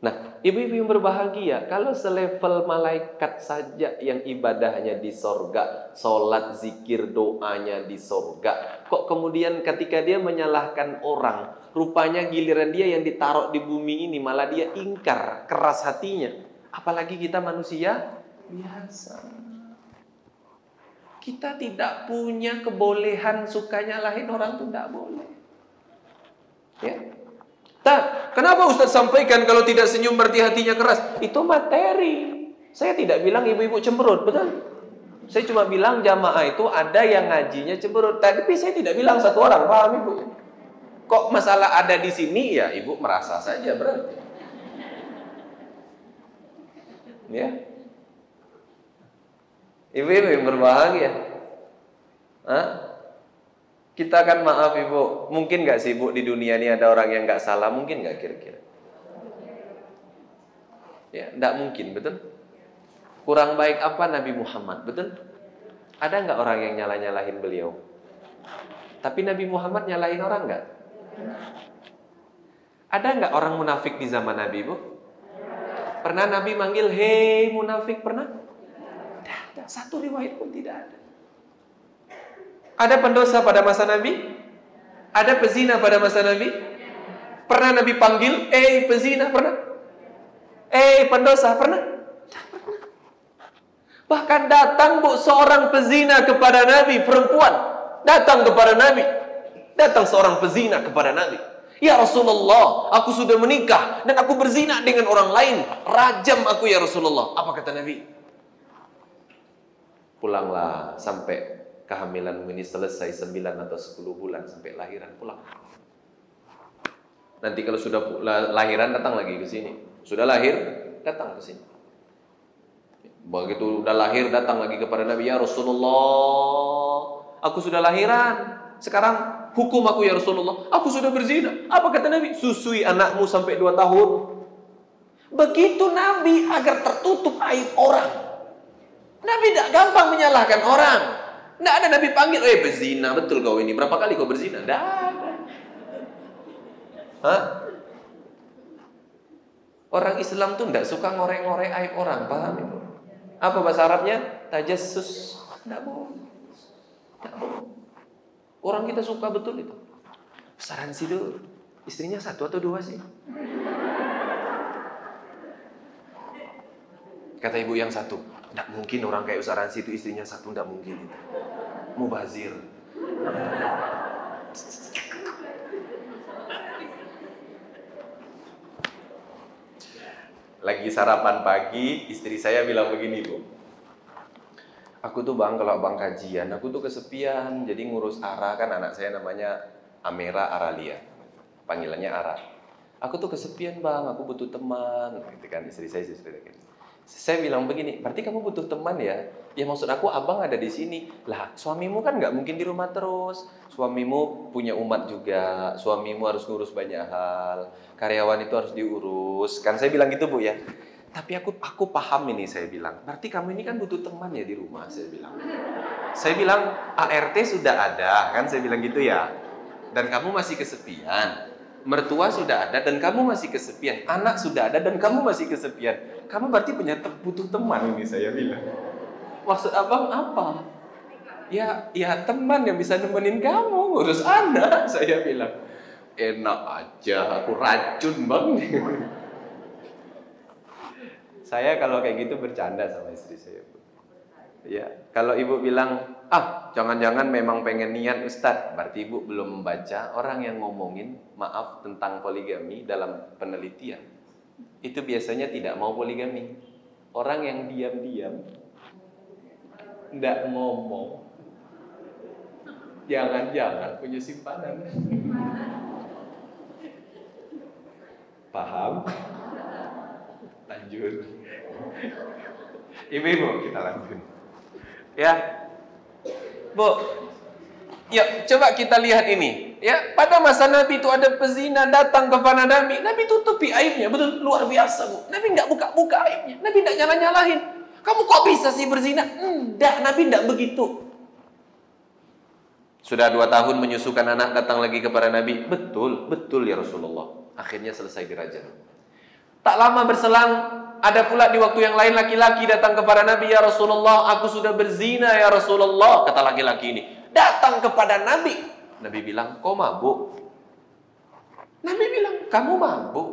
Speaker 1: Nah, ibu-ibu yang berbahagia, kalau selevel malaikat saja yang ibadahnya di sorga, sholat, zikir, doanya di sorga, kok kemudian ketika dia menyalahkan orang, rupanya giliran dia yang ditaruh di bumi ini malah dia ingkar, keras hatinya. Apalagi kita manusia biasa. Kita tidak punya kebolehan suka nyalahin orang, itu tidak boleh. Ya. Kenapa Ustaz sampaikan kalau tidak senyum berarti hatinya keras? Itu materi. Saya tidak bilang ibu-ibu cemberut, betul? Saya cuma bilang jamaah itu ada yang ngajinya cemberut. Tapi saya tidak bilang satu orang, paham Ibu? Kok masalah ada di sini ya Ibu merasa saja berarti. Ya. Ibu-ibu yang berbahagia. Hah? Kita kan maaf Ibu, mungkin gak sih Ibu di dunia ini ada orang yang gak salah? Mungkin gak kira-kira? Ya, gak mungkin, betul? Kurang baik apa Nabi Muhammad, betul? Ada gak orang yang nyalah-nyalahin beliau? Tapi Nabi Muhammad nyalahin orang gak? Ada gak orang munafik di zaman Nabi Ibu? Pernah Nabi manggil, hei munafik, pernah? Tidak ada, satu riwayat pun tidak ada. Ada pendosa pada masa Nabi? Ada pezina pada masa Nabi? Pernah Nabi panggil, pezina, pernah? Pendosa, pernah? Tidak pernah. Bahkan datang seorang pezina kepada Nabi, perempuan datang kepada Nabi. Datang seorang pezina kepada Nabi. Ya Rasulullah, aku sudah menikah dan aku berzina dengan orang lain. Rajam aku ya Rasulullah. Apa kata Nabi? Pulanglah sampai kehamilanmu ini selesai 9 atau 10 bulan sampai lahiran, pulang. Nanti kalau sudah lahiran datang lagi ke sini. Sudah lahir datang ke sini. Begitu udah lahir datang lagi kepada Nabi, ya Rasulullah, aku sudah lahiran. Sekarang hukum aku ya Rasulullah, aku sudah berzina. Apa kata Nabi? Susui anakmu sampai 2 tahun. Begitu Nabi agar tertutup aib orang. Nabi tidak gampang menyalahkan orang. Tidak ada Nabi panggil, berzina, betul kau ini. Berapa kali kau berzina? Tidak ada. Hah? Orang Islam tuh tidak suka ngorek-ngorek aib orang, paham itu? Apa bahasa Arabnya? Tajassus. Tidak boleh. Tidak boleh. Orang kita suka betul itu. Saransi itu istrinya 1 atau 2 sih? Kata ibu yang satu, tidak mungkin orang kayak Saransi itu istrinya 1, tidak mungkin. Mubazir. Lagi sarapan pagi, istri saya bilang begini, Bu. Aku tuh bang, kalau bang kajian, aku tuh kesepian. Jadi ngurus Ara, kan anak saya namanya Amera Aralia. Panggilannya Ara. Aku tuh kesepian bang, aku butuh teman. Gitu kan, istri saya seperti itu. Saya bilang begini, berarti kamu butuh teman ya? Ya maksud aku abang ada di sini. Lah suamimu kan nggak mungkin di rumah terus. Suamimu punya umat juga. Suamimu harus ngurus banyak hal. Karyawan itu harus diurus. Kan saya bilang gitu Bu ya. Tapi aku paham ini, saya bilang. Berarti kamu ini kan butuh teman ya di rumah, saya bilang. Saya bilang, ART sudah ada, kan saya bilang gitu ya. Dan kamu masih kesepian. Mertua sudah ada dan kamu masih kesepian. Anak sudah ada dan kamu masih kesepian. Kamu berarti butuh teman ini, saya bilang. Maksud abang apa? Ya teman yang bisa nemenin kamu ngurus anak, saya bilang. Enak aja, aku racun bang. Saya kalau kayak gitu bercanda sama istri saya. Ya, kalau ibu bilang, jangan-jangan memang pengen niat Ustadz, berarti ibu belum membaca orang yang ngomongin maaf tentang poligami dalam penelitian. Itu biasanya tidak mau poligami. Orang yang diam-diam, tidak ngomong, jangan-jangan punya simpanan. Paham? Lanjut. Ibu, kita lanjut. Ya, Bu. Yuk, coba kita lihat ini. Ya, pada masa Nabi itu ada pezina datang kepada Nabi. Nabi tutupi aibnya, betul luar biasa, Bu. Nabi nggak buka-buka aibnya. Nabi nggak nyalah-nyalahin. Kamu kok bisa sih berzina? Enggak, Nabi nggak begitu. Sudah 2 tahun menyusukan anak, datang lagi kepada Nabi. Betul ya Rasulullah. Akhirnya selesai dirajam. Tak lama berselang, ada pula di waktu yang lain laki-laki datang kepada Nabi, ya Rasulullah, aku sudah berzina ya Rasulullah. Kata laki-laki ini, datang kepada Nabi. Nabi bilang, kau mabuk? Nabi bilang, kamu mabuk?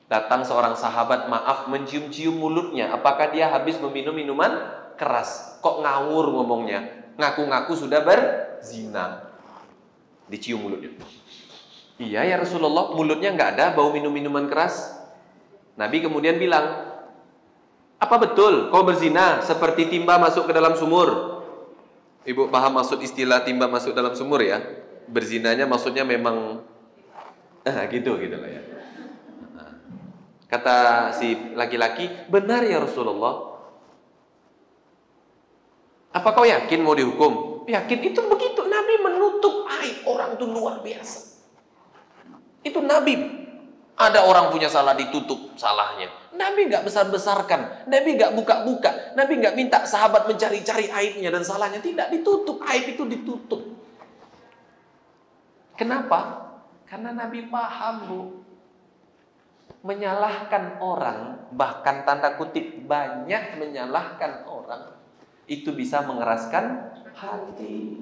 Speaker 1: Datang seorang sahabat, maaf, mencium-cium mulutnya. Apakah dia habis meminum minuman keras? Kok ngawur ngomongnya? Ngaku-ngaku sudah berzina. Dicium mulutnya. Iya ya Rasulullah, mulutnya nggak ada bau minum-minuman keras. Nabi kemudian bilang, apa betul kau berzina seperti timba masuk ke dalam sumur? Ibu paham maksud istilah timba masuk dalam sumur ya? Berzinanya maksudnya memang gitu lah ya. Kata si laki-laki, benar ya Rasulullah. Apa kau yakin mau dihukum? Yakin, itu begitu. Nabi menutup aib orang itu luar biasa. Itu Nabi. Ada orang punya salah, ditutup salahnya. Nabi nggak besar-besarkan. Nabi nggak buka-buka. Nabi nggak minta sahabat mencari-cari aibnya dan salahnya. Tidak, ditutup. Aib itu ditutup. Kenapa? Karena Nabi paham, Bu. Menyalahkan orang, bahkan tanda kutip banyak menyalahkan orang, itu bisa mengeraskan hati.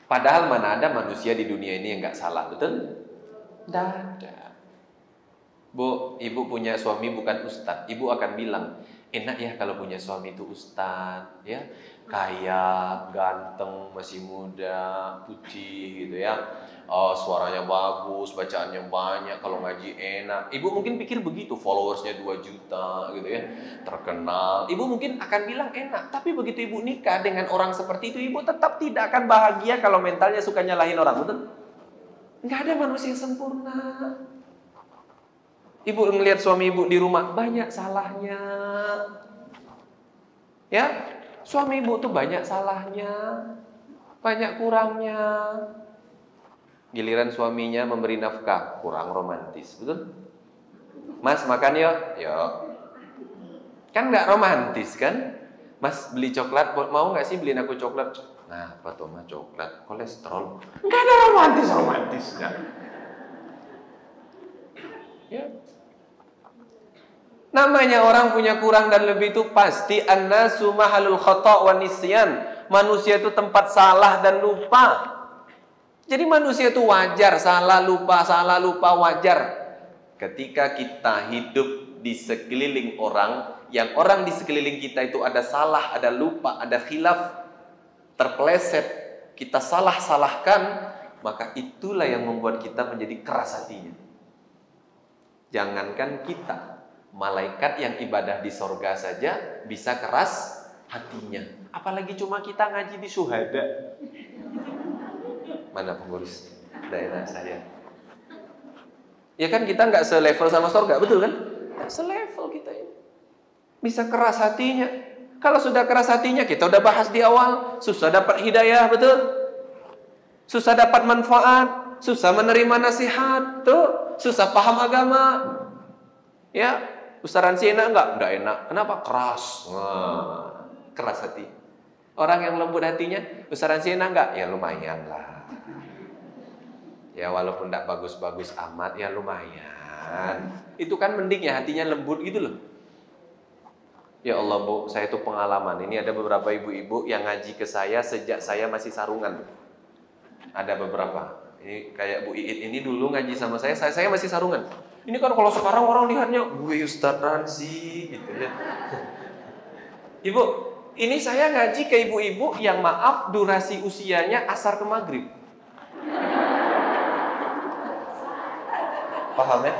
Speaker 1: Padahal mana ada manusia di dunia ini yang nggak salah, betul? Tidak ada. Bu, ibu punya suami bukan ustadz, ibu akan bilang, enak ya kalau punya suami itu ustadz, ya, kaya, ganteng, masih muda, putih, gitu ya. Oh, suaranya bagus, bacaannya banyak, kalau ngaji enak. Ibu mungkin pikir begitu, followersnya 2 juta, gitu ya, terkenal. Ibu mungkin akan bilang enak, tapi begitu ibu nikah dengan orang seperti itu, ibu tetap tidak akan bahagia kalau mentalnya suka nyalahin orang, betul? Nggak ada manusia yang sempurna. Ibu ngelihat suami ibu di rumah, banyak salahnya. Ya, suami ibu tuh banyak salahnya, banyak kurangnya. Giliran suaminya memberi nafkah, kurang romantis, betul? Mas makan yuk, yuk. Kan nggak romantis kan? Mas beli coklat, mau nggak sih beliin aku coklat? Nah, apa tuh mah coklat, kolesterol. Nggak ada romantisnya. Ya. Namanya orang punya kurang dan lebih itu pasti annasu mahalul khata' wan nisyan. Manusia itu tempat salah dan lupa. Jadi manusia itu wajar, salah lupa wajar. Ketika kita hidup di sekeliling orang, yang orang di sekeliling kita itu ada salah, ada lupa, ada khilaf, terpeleset, kita salah-salahkan, maka itulah yang membuat kita menjadi keras hatinya. Jangankan kita, malaikat yang ibadah di sorga saja bisa keras hatinya. Apalagi cuma kita ngaji di syuhada. Mana pengurus daerah saya? Ya kan kita nggak selevel sama surga, betul kan? Nggak selevel kita ini. Bisa keras hatinya. Kalau sudah keras hatinya, kita udah bahas di awal, susah dapat hidayah, betul? Susah dapat manfaat. susah menerima nasihat, tuh, susah paham agama. Ya, Ustaz Ransi enak enggak? Enggak enak. Kenapa? Keras. Wah, keras hati. Orang yang lembut hatinya, Ustaz Ransi enak enggak? Ya lumayan lah. Ya walaupun enggak bagus-bagus amat, ya lumayan. Itu kan mending ya hatinya lembut gitu loh. Ya Allah Bu, saya itu pengalaman. Ini ada beberapa ibu-ibu yang ngaji ke saya sejak saya masih sarungan. Ada beberapa. Ini kayak Bu Iit ini dulu ngaji sama saya masih sarungan. Ini kan kalau sekarang orang lihatnya, wih Ustaz Ransi gitu ya. Ibu, ini saya ngaji ke ibu-ibu yang maaf durasi usianya asar ke maghrib. Paham ya?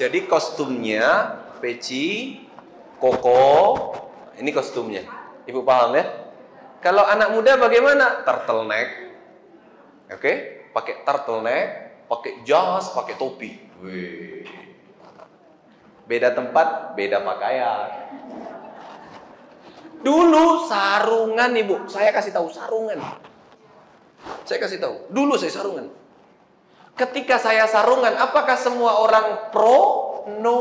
Speaker 1: Jadi kostumnya peci, koko, ini kostumnya. Ibu paham ya? Kalau anak muda bagaimana? Turtleneck. Oke? Pakai turtleneck, pakai jas, pakai topi. Wih. Beda tempat, beda pakaian. Dulu sarungan Ibu, saya kasih tahu sarungan. Saya kasih tahu, dulu saya sarungan. Ketika saya sarungan, apakah semua orang pro? No.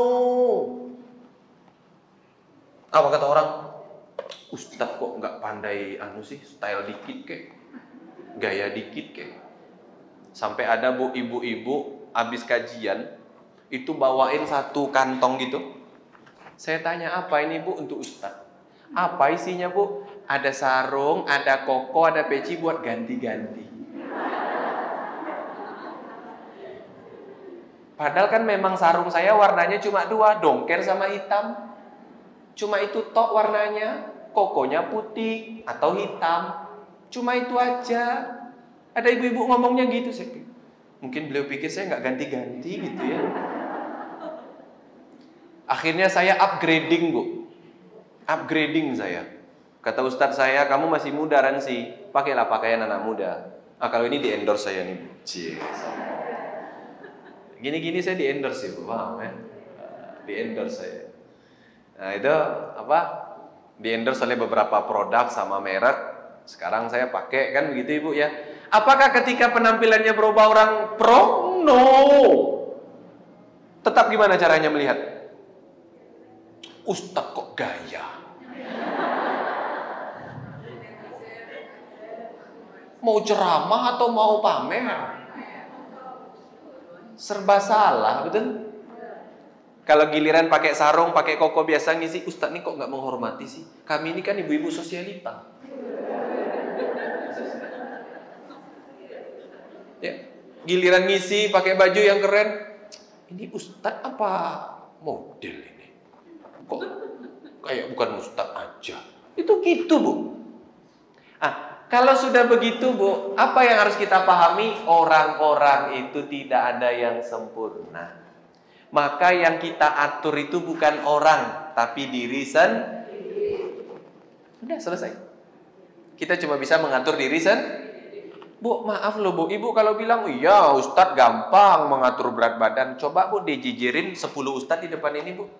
Speaker 1: Apa kata orang? Ustadz kok nggak pandai style dikit kek, gaya dikit kek. Sampai ada Bu ibu-ibu habis kajian itu bawain satu kantong gitu. Saya tanya, apa ini Bu untuk Ustadz? Apa isinya Bu? Ada sarung, ada koko, ada peci buat ganti-ganti. Padahal kan memang sarung saya warnanya cuma dua, dongker sama hitam. Cuma itu tok warnanya, kokonya putih atau hitam. Cuma itu aja. Ada ibu-ibu ngomongnya gitu, mungkin beliau pikir saya nggak ganti-ganti gitu ya. Akhirnya saya upgrading Bu, upgrading saya. Kata Ustadz saya, kamu masih muda Ransi, pakailah pakaian anak muda. Kalau ini di endorse saya nih Bu. Gini-gini saya di endorse ya Bu, paham ya? Di endorse saya. Nah itu apa? Di endorse oleh beberapa produk sama merek. Sekarang saya pakai kan begitu Ibu ya. Apakah ketika penampilannya berubah orang pro? No. Tetap gimana caranya melihat? Ustadz kok gaya? Mau ceramah atau mau pamer? Serba salah, betul? Kalau giliran pakai sarung, pakai koko biasa ngisi, Ustadz ini kok nggak menghormati sih? Kami ini kan ibu-ibu sosialita. Ya, giliran ngisi pakai baju yang keren, ini Ustadz apa model ini? Kok kayak bukan Ustadz aja? Itu gitu Bu. Kalau sudah begitu Bu, apa yang harus kita pahami? Orang-orang itu tidak ada yang sempurna. Maka yang kita atur itu bukan orang, tapi diri sendiri. Udah selesai. Kita cuma bisa mengatur diri sendiri. Bu, maaf loh Bu, Ibu kalau bilang, iya Ustadz gampang mengatur berat badan. Coba Bu dijijirin 10 Ustadz di depan ini Bu.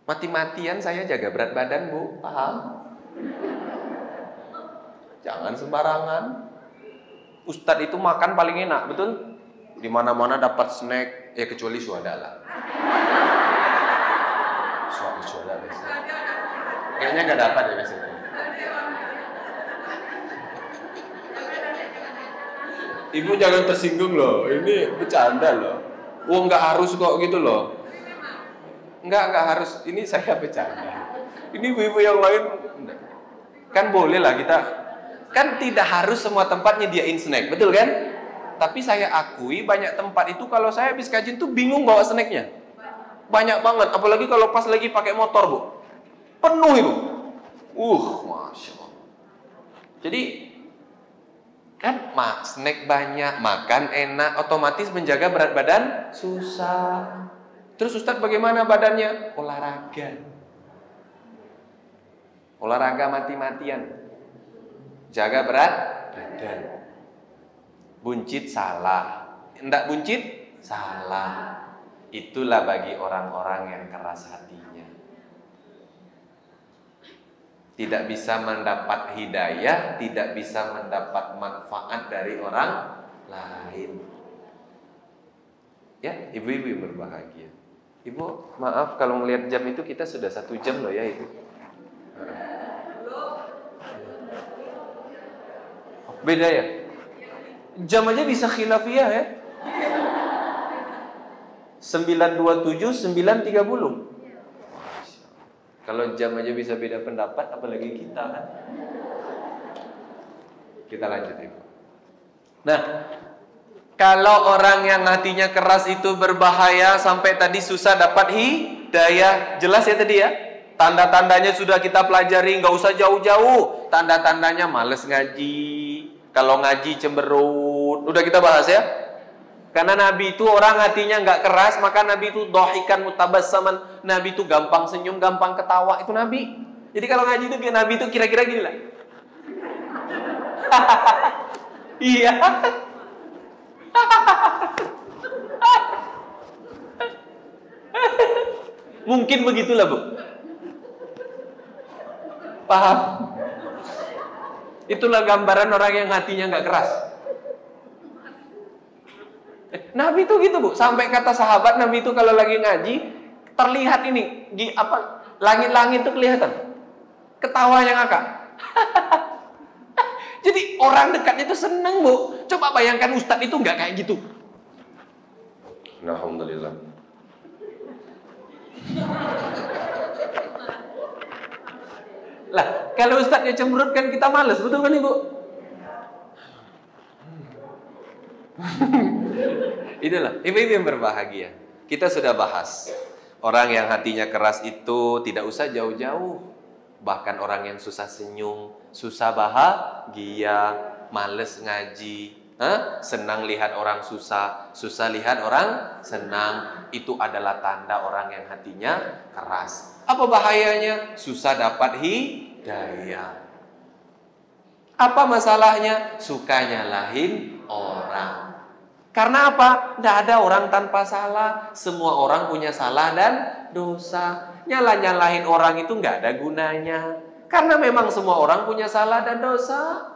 Speaker 1: Mati-matian saya jaga berat badan Bu, paham? Jangan sembarangan. Ustadz itu makan paling enak, betul? Di mana-mana dapat snack, ya kecuali syuhada lah. Syuhada biasanya. Kayaknya nggak dapat ya biasanya. Ibu jangan tersinggung loh, ini bercanda loh. Nggak harus kok gitu loh. Nggak harus. Ini saya bercanda. Ini ibu-ibu yang lain kan boleh lah kita. Kan tidak harus semua tempat nyediain snack, betul kan? Tapi saya akui banyak tempat itu kalau saya habis kajian tuh bingung bawa snacknya. Banyak banget, apalagi kalau pas lagi pakai motor Bu. Penuh itu. Masya Allah. Jadi kan snack banyak, makan enak, otomatis menjaga berat badan susah. Terus Ustadz bagaimana badannya? Olahraga mati-matian. Jaga berat badan. Buncit salah. Enggak buncit salah. Itulah bagi orang-orang yang keras hatinya. tidak bisa mendapat hidayah, tidak bisa mendapat manfaat dari orang lain. Ya, ibu-ibu yang berbahagia. Ibu, maaf kalau melihat jam itu kita sudah 1 jam loh ya itu. Beda ya? Jam aja bisa khilafiyah ya. 9.27, 9.30. Kalau jam aja bisa beda pendapat, apalagi kita kan. Kita lanjut ibu. Nah, kalau orang yang hatinya keras itu berbahaya, sampai tadi susah dapat hidayah. Jelas ya tadi ya? Tanda-tandanya sudah kita pelajari, nggak usah jauh-jauh. Tanda-tandanya males ngaji. Kalau ngaji cemberut. Udah kita bahas ya? Karena Nabi itu orang hatinya nggak keras, maka Nabi itu dohikan mutabassaman. Nabi itu gampang senyum, gampang ketawa. Itu Nabi. Jadi kalau ngaji itu Nabi itu kira-kira gini lah. Iya. Mungkin begitulah Bu. Paham? Itulah gambaran orang yang hatinya nggak keras. Nabi itu gitu Bu, sampai kata sahabat Nabi itu kalau lagi ngaji terlihat ini di apa langit-langit itu kelihatan ketawanya ngakak. Jadi orang dekat itu seneng Bu. Coba bayangkan Ustadz itu nggak kayak gitu. Alhamdulillah. Lah kalau Ustadznya cemberut kan kita males, betul kan Ibu? Itulah ibu-ibu yang berbahagia. Kita sudah bahas orang yang hatinya keras itu tidak usah jauh-jauh. Bahkan orang yang susah senyum, susah bahagia, males ngaji, senang lihat orang susah, susah lihat orang senang. Itu adalah tanda orang yang hatinya keras. Apa bahayanya? Susah dapat hidayah. Apa masalahnya? Suka nyalahin orang. Karena apa? Tidak ada orang tanpa salah. Semua orang punya salah dan dosa. Nyalahin orang itu nggak ada gunanya. Karena memang semua orang punya salah dan dosa.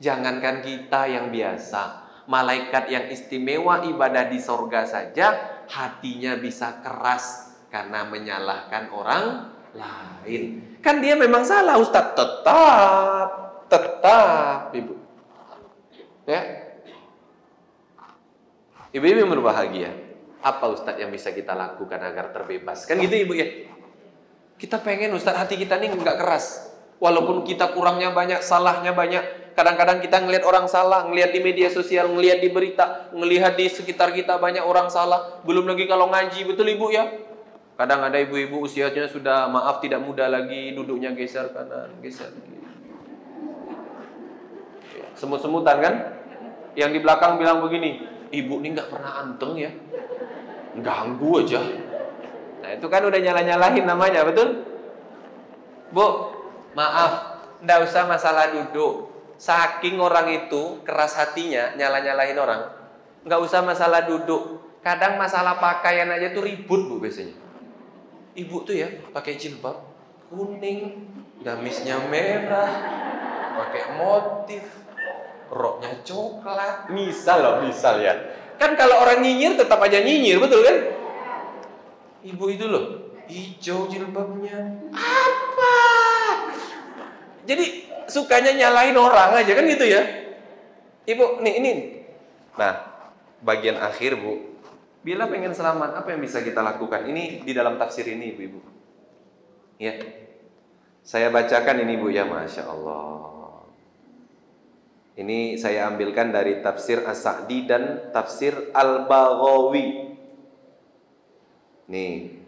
Speaker 1: Jangankan kita yang biasa, malaikat yang istimewa ibadah di sorga saja hatinya bisa keras karena menyalahkan orang lain. Kan dia memang salah Ustaz. Tetap Ibu. Ya. Ibu-ibu yang berbahagia, apa Ustadz yang bisa kita lakukan agar terbebas? Kan gitu Ibu ya. Kita pengen Ustadz hati kita ini nggak keras. Walaupun kita kurangnya banyak, salahnya banyak. Kadang-kadang kita ngelihat orang salah, ngelihat di media sosial, ngelihat di berita, ngelihat di sekitar kita banyak orang salah. Belum lagi kalau ngaji, betul Ibu ya. Kadang ada ibu-ibu usianya sudah maaf tidak muda lagi, duduknya geser kanan, geser kiri. Semut-semutan kan? Yang di belakang bilang begini, ibu ini nggak pernah anteng ya, ganggu aja. Nah itu kan udah nyala-nyalahin namanya, betul? Bu, maaf, nggak usah masalah duduk. Saking orang itu keras hatinya, nyala-nyalahin orang, nggak usah masalah duduk. Kadang masalah pakaian aja tuh ribut Bu biasanya. Ibu tuh ya pakai jilbab kuning, gamisnya merah, pakai motif, roknya coklat, misal ya. Kan kalau orang nyinyir tetap aja nyinyir, betul kan? Ibu itu loh, hijau jilbabnya. Apa? Jadi sukanya nyalahin orang aja kan gitu ya. Ibu, nih ini. Nah, bagian akhir Bu. Bila pengen selamat, apa yang bisa kita lakukan? Ini di dalam tafsir ini Ibu-ibu. Ya. Saya bacakan ini Bu ya, Masya Allah. Ini saya ambilkan dari tafsir As-Sa'di dan tafsir Al-Baghawi. Nih.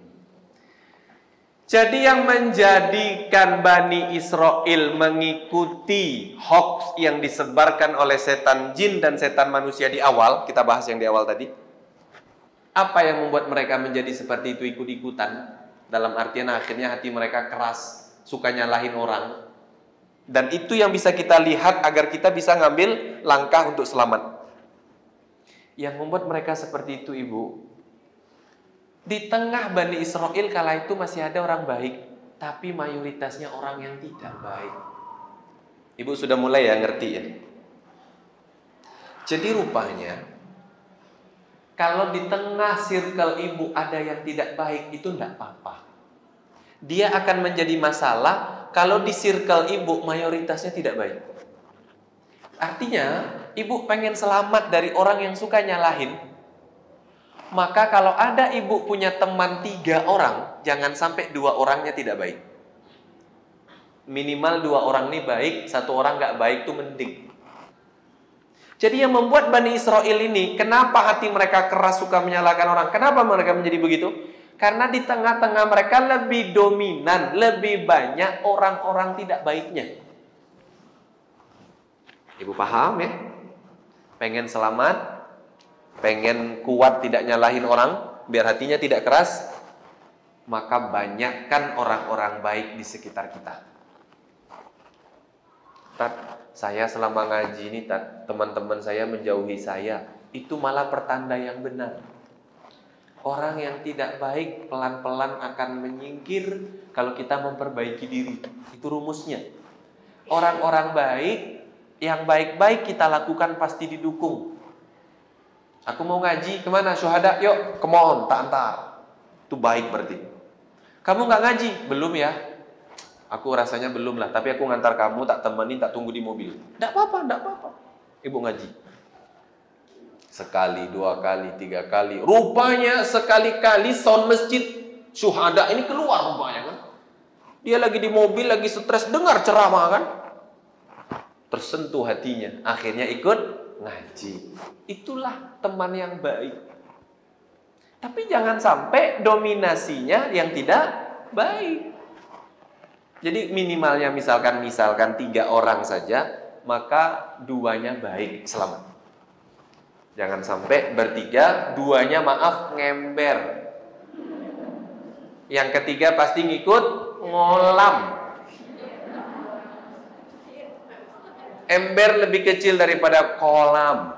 Speaker 1: Jadi yang menjadikan Bani Israel mengikuti hoax yang disebarkan oleh setan jin dan setan manusia di awal, kita bahas yang di awal tadi. Apa yang membuat mereka menjadi seperti itu ikut-ikutan? Dalam artian akhirnya hati mereka keras, suka nyalahin orang. Dan itu yang bisa kita lihat agar kita bisa ngambil langkah untuk selamat. Yang membuat mereka seperti itu Ibu, di tengah Bani Israel kala itu masih ada orang baik. tapi mayoritasnya orang yang tidak baik. Ibu sudah mulai ya ngerti ya? Jadi rupanya kalau di tengah circle ibu ada yang tidak baik, itu tidak apa-apa. Dia akan menjadi masalah kalau di circle ibu mayoritasnya tidak baik. Artinya ibu pengen selamat dari orang yang suka nyalahin. Maka kalau ada ibu punya teman 3 orang, jangan sampai 2 orangnya tidak baik. Minimal 2 orang ini baik, 1 orang gak baik itu mending. Jadi yang membuat Bani Israel ini, kenapa hati mereka keras suka menyalahkan orang? Kenapa mereka menjadi begitu? Karena di tengah-tengah mereka lebih dominan, lebih banyak orang-orang tidak baiknya. Ibu paham ya? Pengen selamat, pengen kuat tidak nyalahin orang, biar hatinya tidak keras, maka banyakkan orang-orang baik di sekitar kita. Saya selama ngaji ini, teman-teman saya menjauhi saya. Itu malah pertanda yang benar. Orang yang tidak baik pelan-pelan akan menyingkir kalau kita memperbaiki diri. Itu rumusnya. Orang-orang baik, yang baik-baik kita lakukan pasti didukung. Aku mau ngaji, kemana? Syuhada, yuk, come on, tak antar. Itu baik berarti. Kamu gak ngaji? Belum ya? Aku rasanya belum lah, tapi aku ngantar kamu, tak temenin, tak tunggu di mobil. Tidak apa-apa, tidak apa-apa. Ibu ngaji. Sekali, 2 kali, 3 kali. Rupanya sekali-kali sound masjid syuhada ini keluar rupanya kan. Dia lagi di mobil, lagi stres, dengar ceramah kan. Tersentuh hatinya, akhirnya ikut ngaji. Itulah teman yang baik. Tapi jangan sampai dominasinya yang tidak baik. Jadi minimalnya misalkan 3 orang saja, maka 2-nya baik, selamat. Jangan sampai bertiga, 2-nya maaf ngember. Yang ketiga pasti ngikut ngolam. Ember lebih kecil daripada kolam.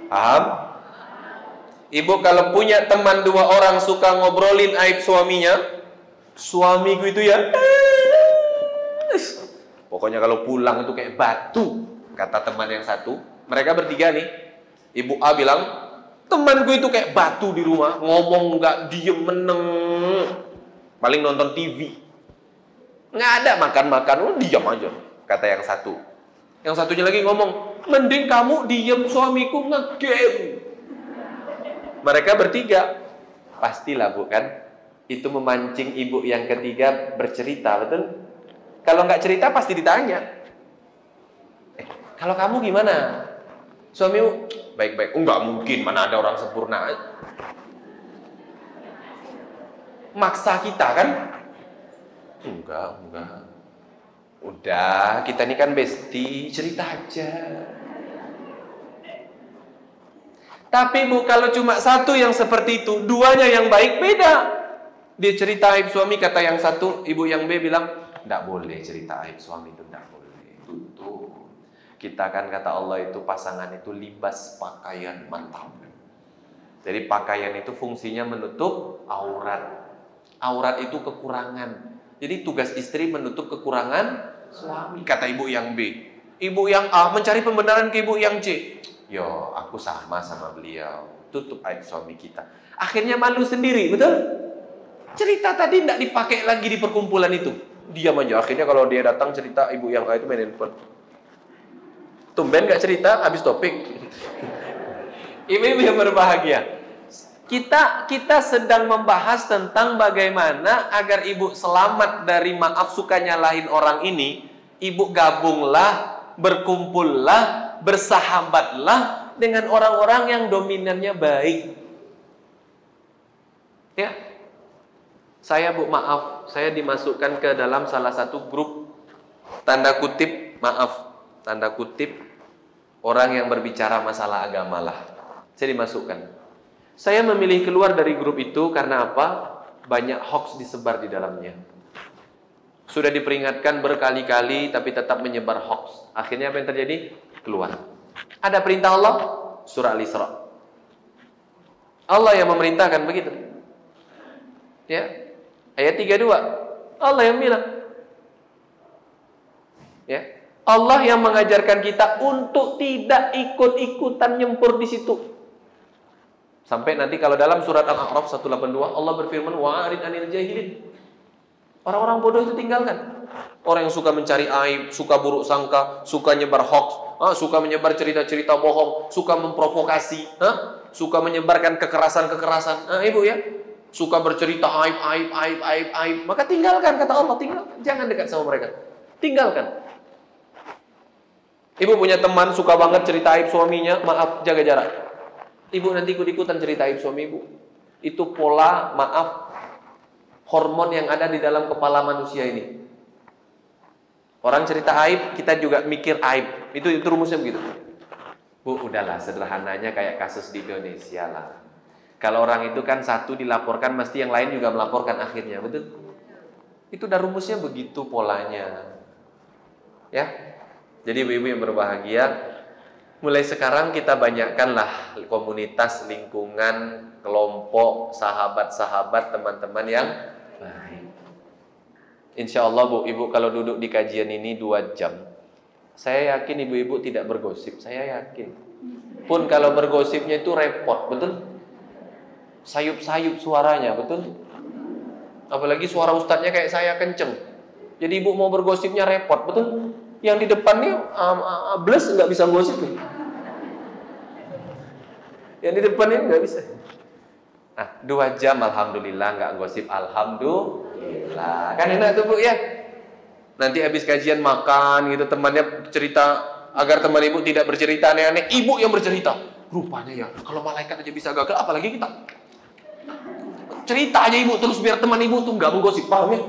Speaker 1: Paham? Ibu kalau punya teman 2 orang suka ngobrolin aib suaminya, suamiku itu ya, pokoknya kalau pulang itu kayak batu, kata teman yang satu. Mereka bertiga nih. Ibu A bilang, temanku itu kayak batu di rumah, ngomong nggak diem, meneng, paling nonton TV, nggak ada makan-makan, diam aja, kata yang satu. Yang satunya lagi ngomong, mending kamu diem, suamiku nge-game. Mereka bertiga, pastilah bukan? Itu memancing ibu yang ketiga bercerita, betul? Kalau nggak cerita pasti ditanya. Kalau kamu gimana? Suamimu baik-baik. Nggak mungkin, mana ada orang sempurna. Maksa kita kan? Enggak. Udah, kita ini kan bestie, cerita aja. Tapi Bu, kalau cuma satu yang seperti itu, 2-nya yang baik, beda. Dia cerita aib suami, kata yang satu, ibu yang B bilang, tidak boleh cerita aib suami itu, tidak boleh. Tutup. Kita kan kata Allah itu pasangan itu libas pakaian mantap. Jadi pakaian itu fungsinya menutup aurat. Aurat itu kekurangan. Jadi tugas istri menutup kekurangan suami, kata ibu yang B. Ibu yang A mencari pembenaran ke ibu yang C. Yo, aku sama beliau. Tutup aib suami kita. Akhirnya malu sendiri, betul? Cerita tadi tidak dipakai lagi di perkumpulan itu. Diam aja. Akhirnya kalau dia datang cerita ibu yang A itu main handphone. Tumben gak cerita, habis topik. Ibu-ibu yang berbahagia. Kita sedang membahas tentang bagaimana agar ibu selamat dari maaf suka nyalahin orang ini. Ibu gabunglah, berkumpullah, bersahabatlah dengan orang-orang yang dominannya baik. Ya. Saya Bu, maaf, saya dimasukkan ke dalam salah satu grup, tanda kutip, maaf, tanda kutip, orang yang berbicara masalah agama lah. Saya dimasukkan. Saya memilih keluar dari grup itu karena apa? Banyak hoax disebar di dalamnya. Sudah diperingatkan berkali-kali, tapi tetap menyebar hoax. Akhirnya apa yang terjadi? Keluar. Ada perintah Allah? Surah Al-Isra. Allah yang memerintahkan begitu. Ya. Ayat 32. Allah yang bilang. Ya. Allah yang mengajarkan kita untuk tidak ikut-ikutan nyempur di situ. Sampai nanti kalau dalam surat Al-A'raf 182 Allah berfirman wa'arid anil jahilin. Orang-orang bodoh itu tinggalkan. Orang yang suka mencari aib, suka buruk sangka, suka nyebar hoax, suka menyebar cerita-cerita bohong, suka memprovokasi, suka menyebarkan kekerasan-kekerasan. Ibu ya, suka bercerita aib. Maka tinggalkan, kata Allah, tinggalkan. Jangan dekat sama mereka. Tinggalkan. Ibu punya teman suka banget cerita aib suaminya, maaf, jaga jarak. Ibu nanti ikut-ikutan cerita aib suami ibu. Itu pola, hormon yang ada di dalam kepala manusia ini. Orang cerita aib, kita juga mikir aib. Itu rumusnya begitu. Bu, udahlah, sederhananya kayak kasus di Indonesia lah. Kalau orang itu kan satu dilaporkan, mesti yang lain juga melaporkan akhirnya, betul? Itu udah rumusnya begitu polanya. Ya. Jadi ibu-ibu yang berbahagia, mulai sekarang kita banyakkanlah komunitas, lingkungan, kelompok, sahabat-sahabat, teman-teman yang baik. Insya Allah bu, ibu kalau duduk di kajian ini 2 jam, saya yakin ibu-ibu tidak bergosip. Saya yakin. Pun kalau bergosipnya itu repot, betul? Sayup-sayup suaranya, betul? Apalagi suara ustadznya kayak saya kenceng. Jadi ibu mau bergosipnya repot, betul? Yang di depan nih bles nggak bisa gosip nih. Yang di depan ini nggak bisa. Nah, 2 jam alhamdulillah nggak gosip, alhamdulillah. Kan enak tuh bu ya. Nanti habis kajian makan gitu, temannya cerita agar teman ibu tidak bercerita aneh-aneh, ibu yang bercerita. Rupanya ya, kalau malaikat aja bisa gagal, apalagi kita. Cerita aja ibu terus biar teman ibu tuh nggak menggosip, paham ya?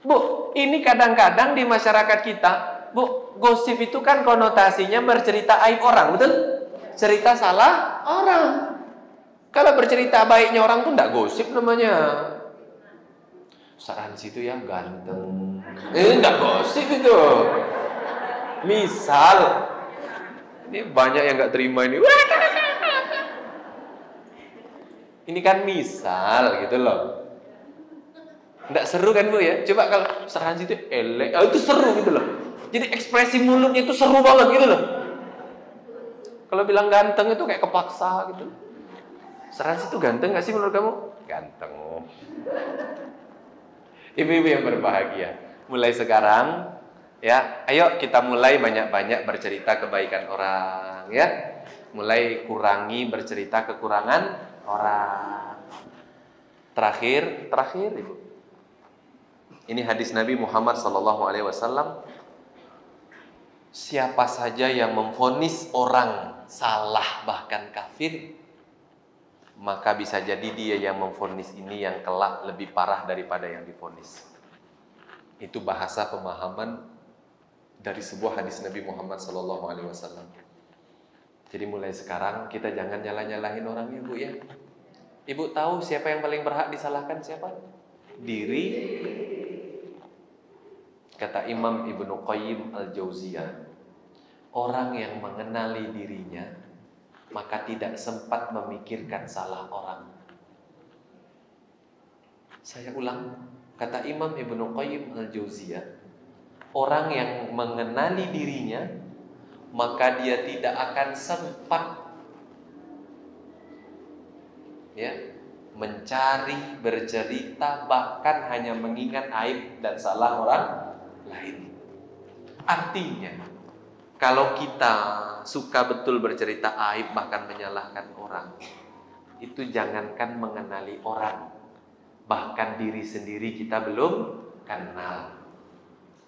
Speaker 1: Bu, ini kadang-kadang di masyarakat kita, bu, gosip itu kan konotasinya bercerita aib orang, betul? Cerita salah orang. Kalau bercerita baiknya orang tuh enggak gosip namanya. Ustaz situ yang ganteng. Enggak gosip itu. Misal, ini banyak yang enggak terima ini. Ini kan misal gitu loh. Enggak seru kan bu ya? Coba kalau Ustaz situ elek, itu seru gitu loh. Jadi ekspresi mulutnya itu seru banget gitu loh. Kalau bilang ganteng itu kayak kepaksa gitu. Ustaz itu ganteng gak sih menurut kamu? Ganteng. Ibu-ibu yang berbahagia, mulai sekarang ya, ayo kita mulai banyak-banyak bercerita kebaikan orang ya. Mulai kurangi bercerita kekurangan orang. Terakhir Ibu. Ini hadis Nabi Muhammad SAW. Siapa saja yang memvonis orang salah bahkan kafir, maka bisa jadi dia yang memvonis ini yang kelak lebih parah daripada yang divonis. Itu bahasa pemahaman dari sebuah hadis Nabi Muhammad SAW. Jadi mulai sekarang kita jangan nyalah-nyalahin orang ibu ya. Ibu tahu siapa yang paling berhak disalahkan siapa? Diri. Kata Imam Ibnu Qayyim Al-Jauziyah, orang yang mengenali dirinya maka tidak sempat memikirkan salah orang. Saya ulang, kata Imam Ibnu Qayyim Al-Jauziyah, orang yang mengenali dirinya maka dia tidak akan sempat mencari, bercerita, bahkan hanya mengingat aib dan salah orang lain. Artinya, kalau kita suka betul bercerita aib bahkan menyalahkan orang, itu jangankan mengenali orang, bahkan diri sendiri kita belum kenal.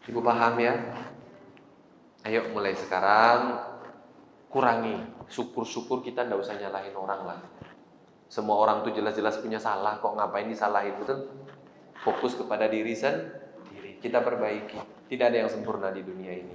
Speaker 1: Ibu paham ya? Ayo mulai sekarang kurangi. Syukur-syukur kita tidak usah nyalahin orang lah. Semua orang tuh jelas-jelas punya salah, kok ngapain disalahin, betul? Fokus kepada diri sendiri. Kita perbaiki. Tidak ada yang sempurna di dunia ini.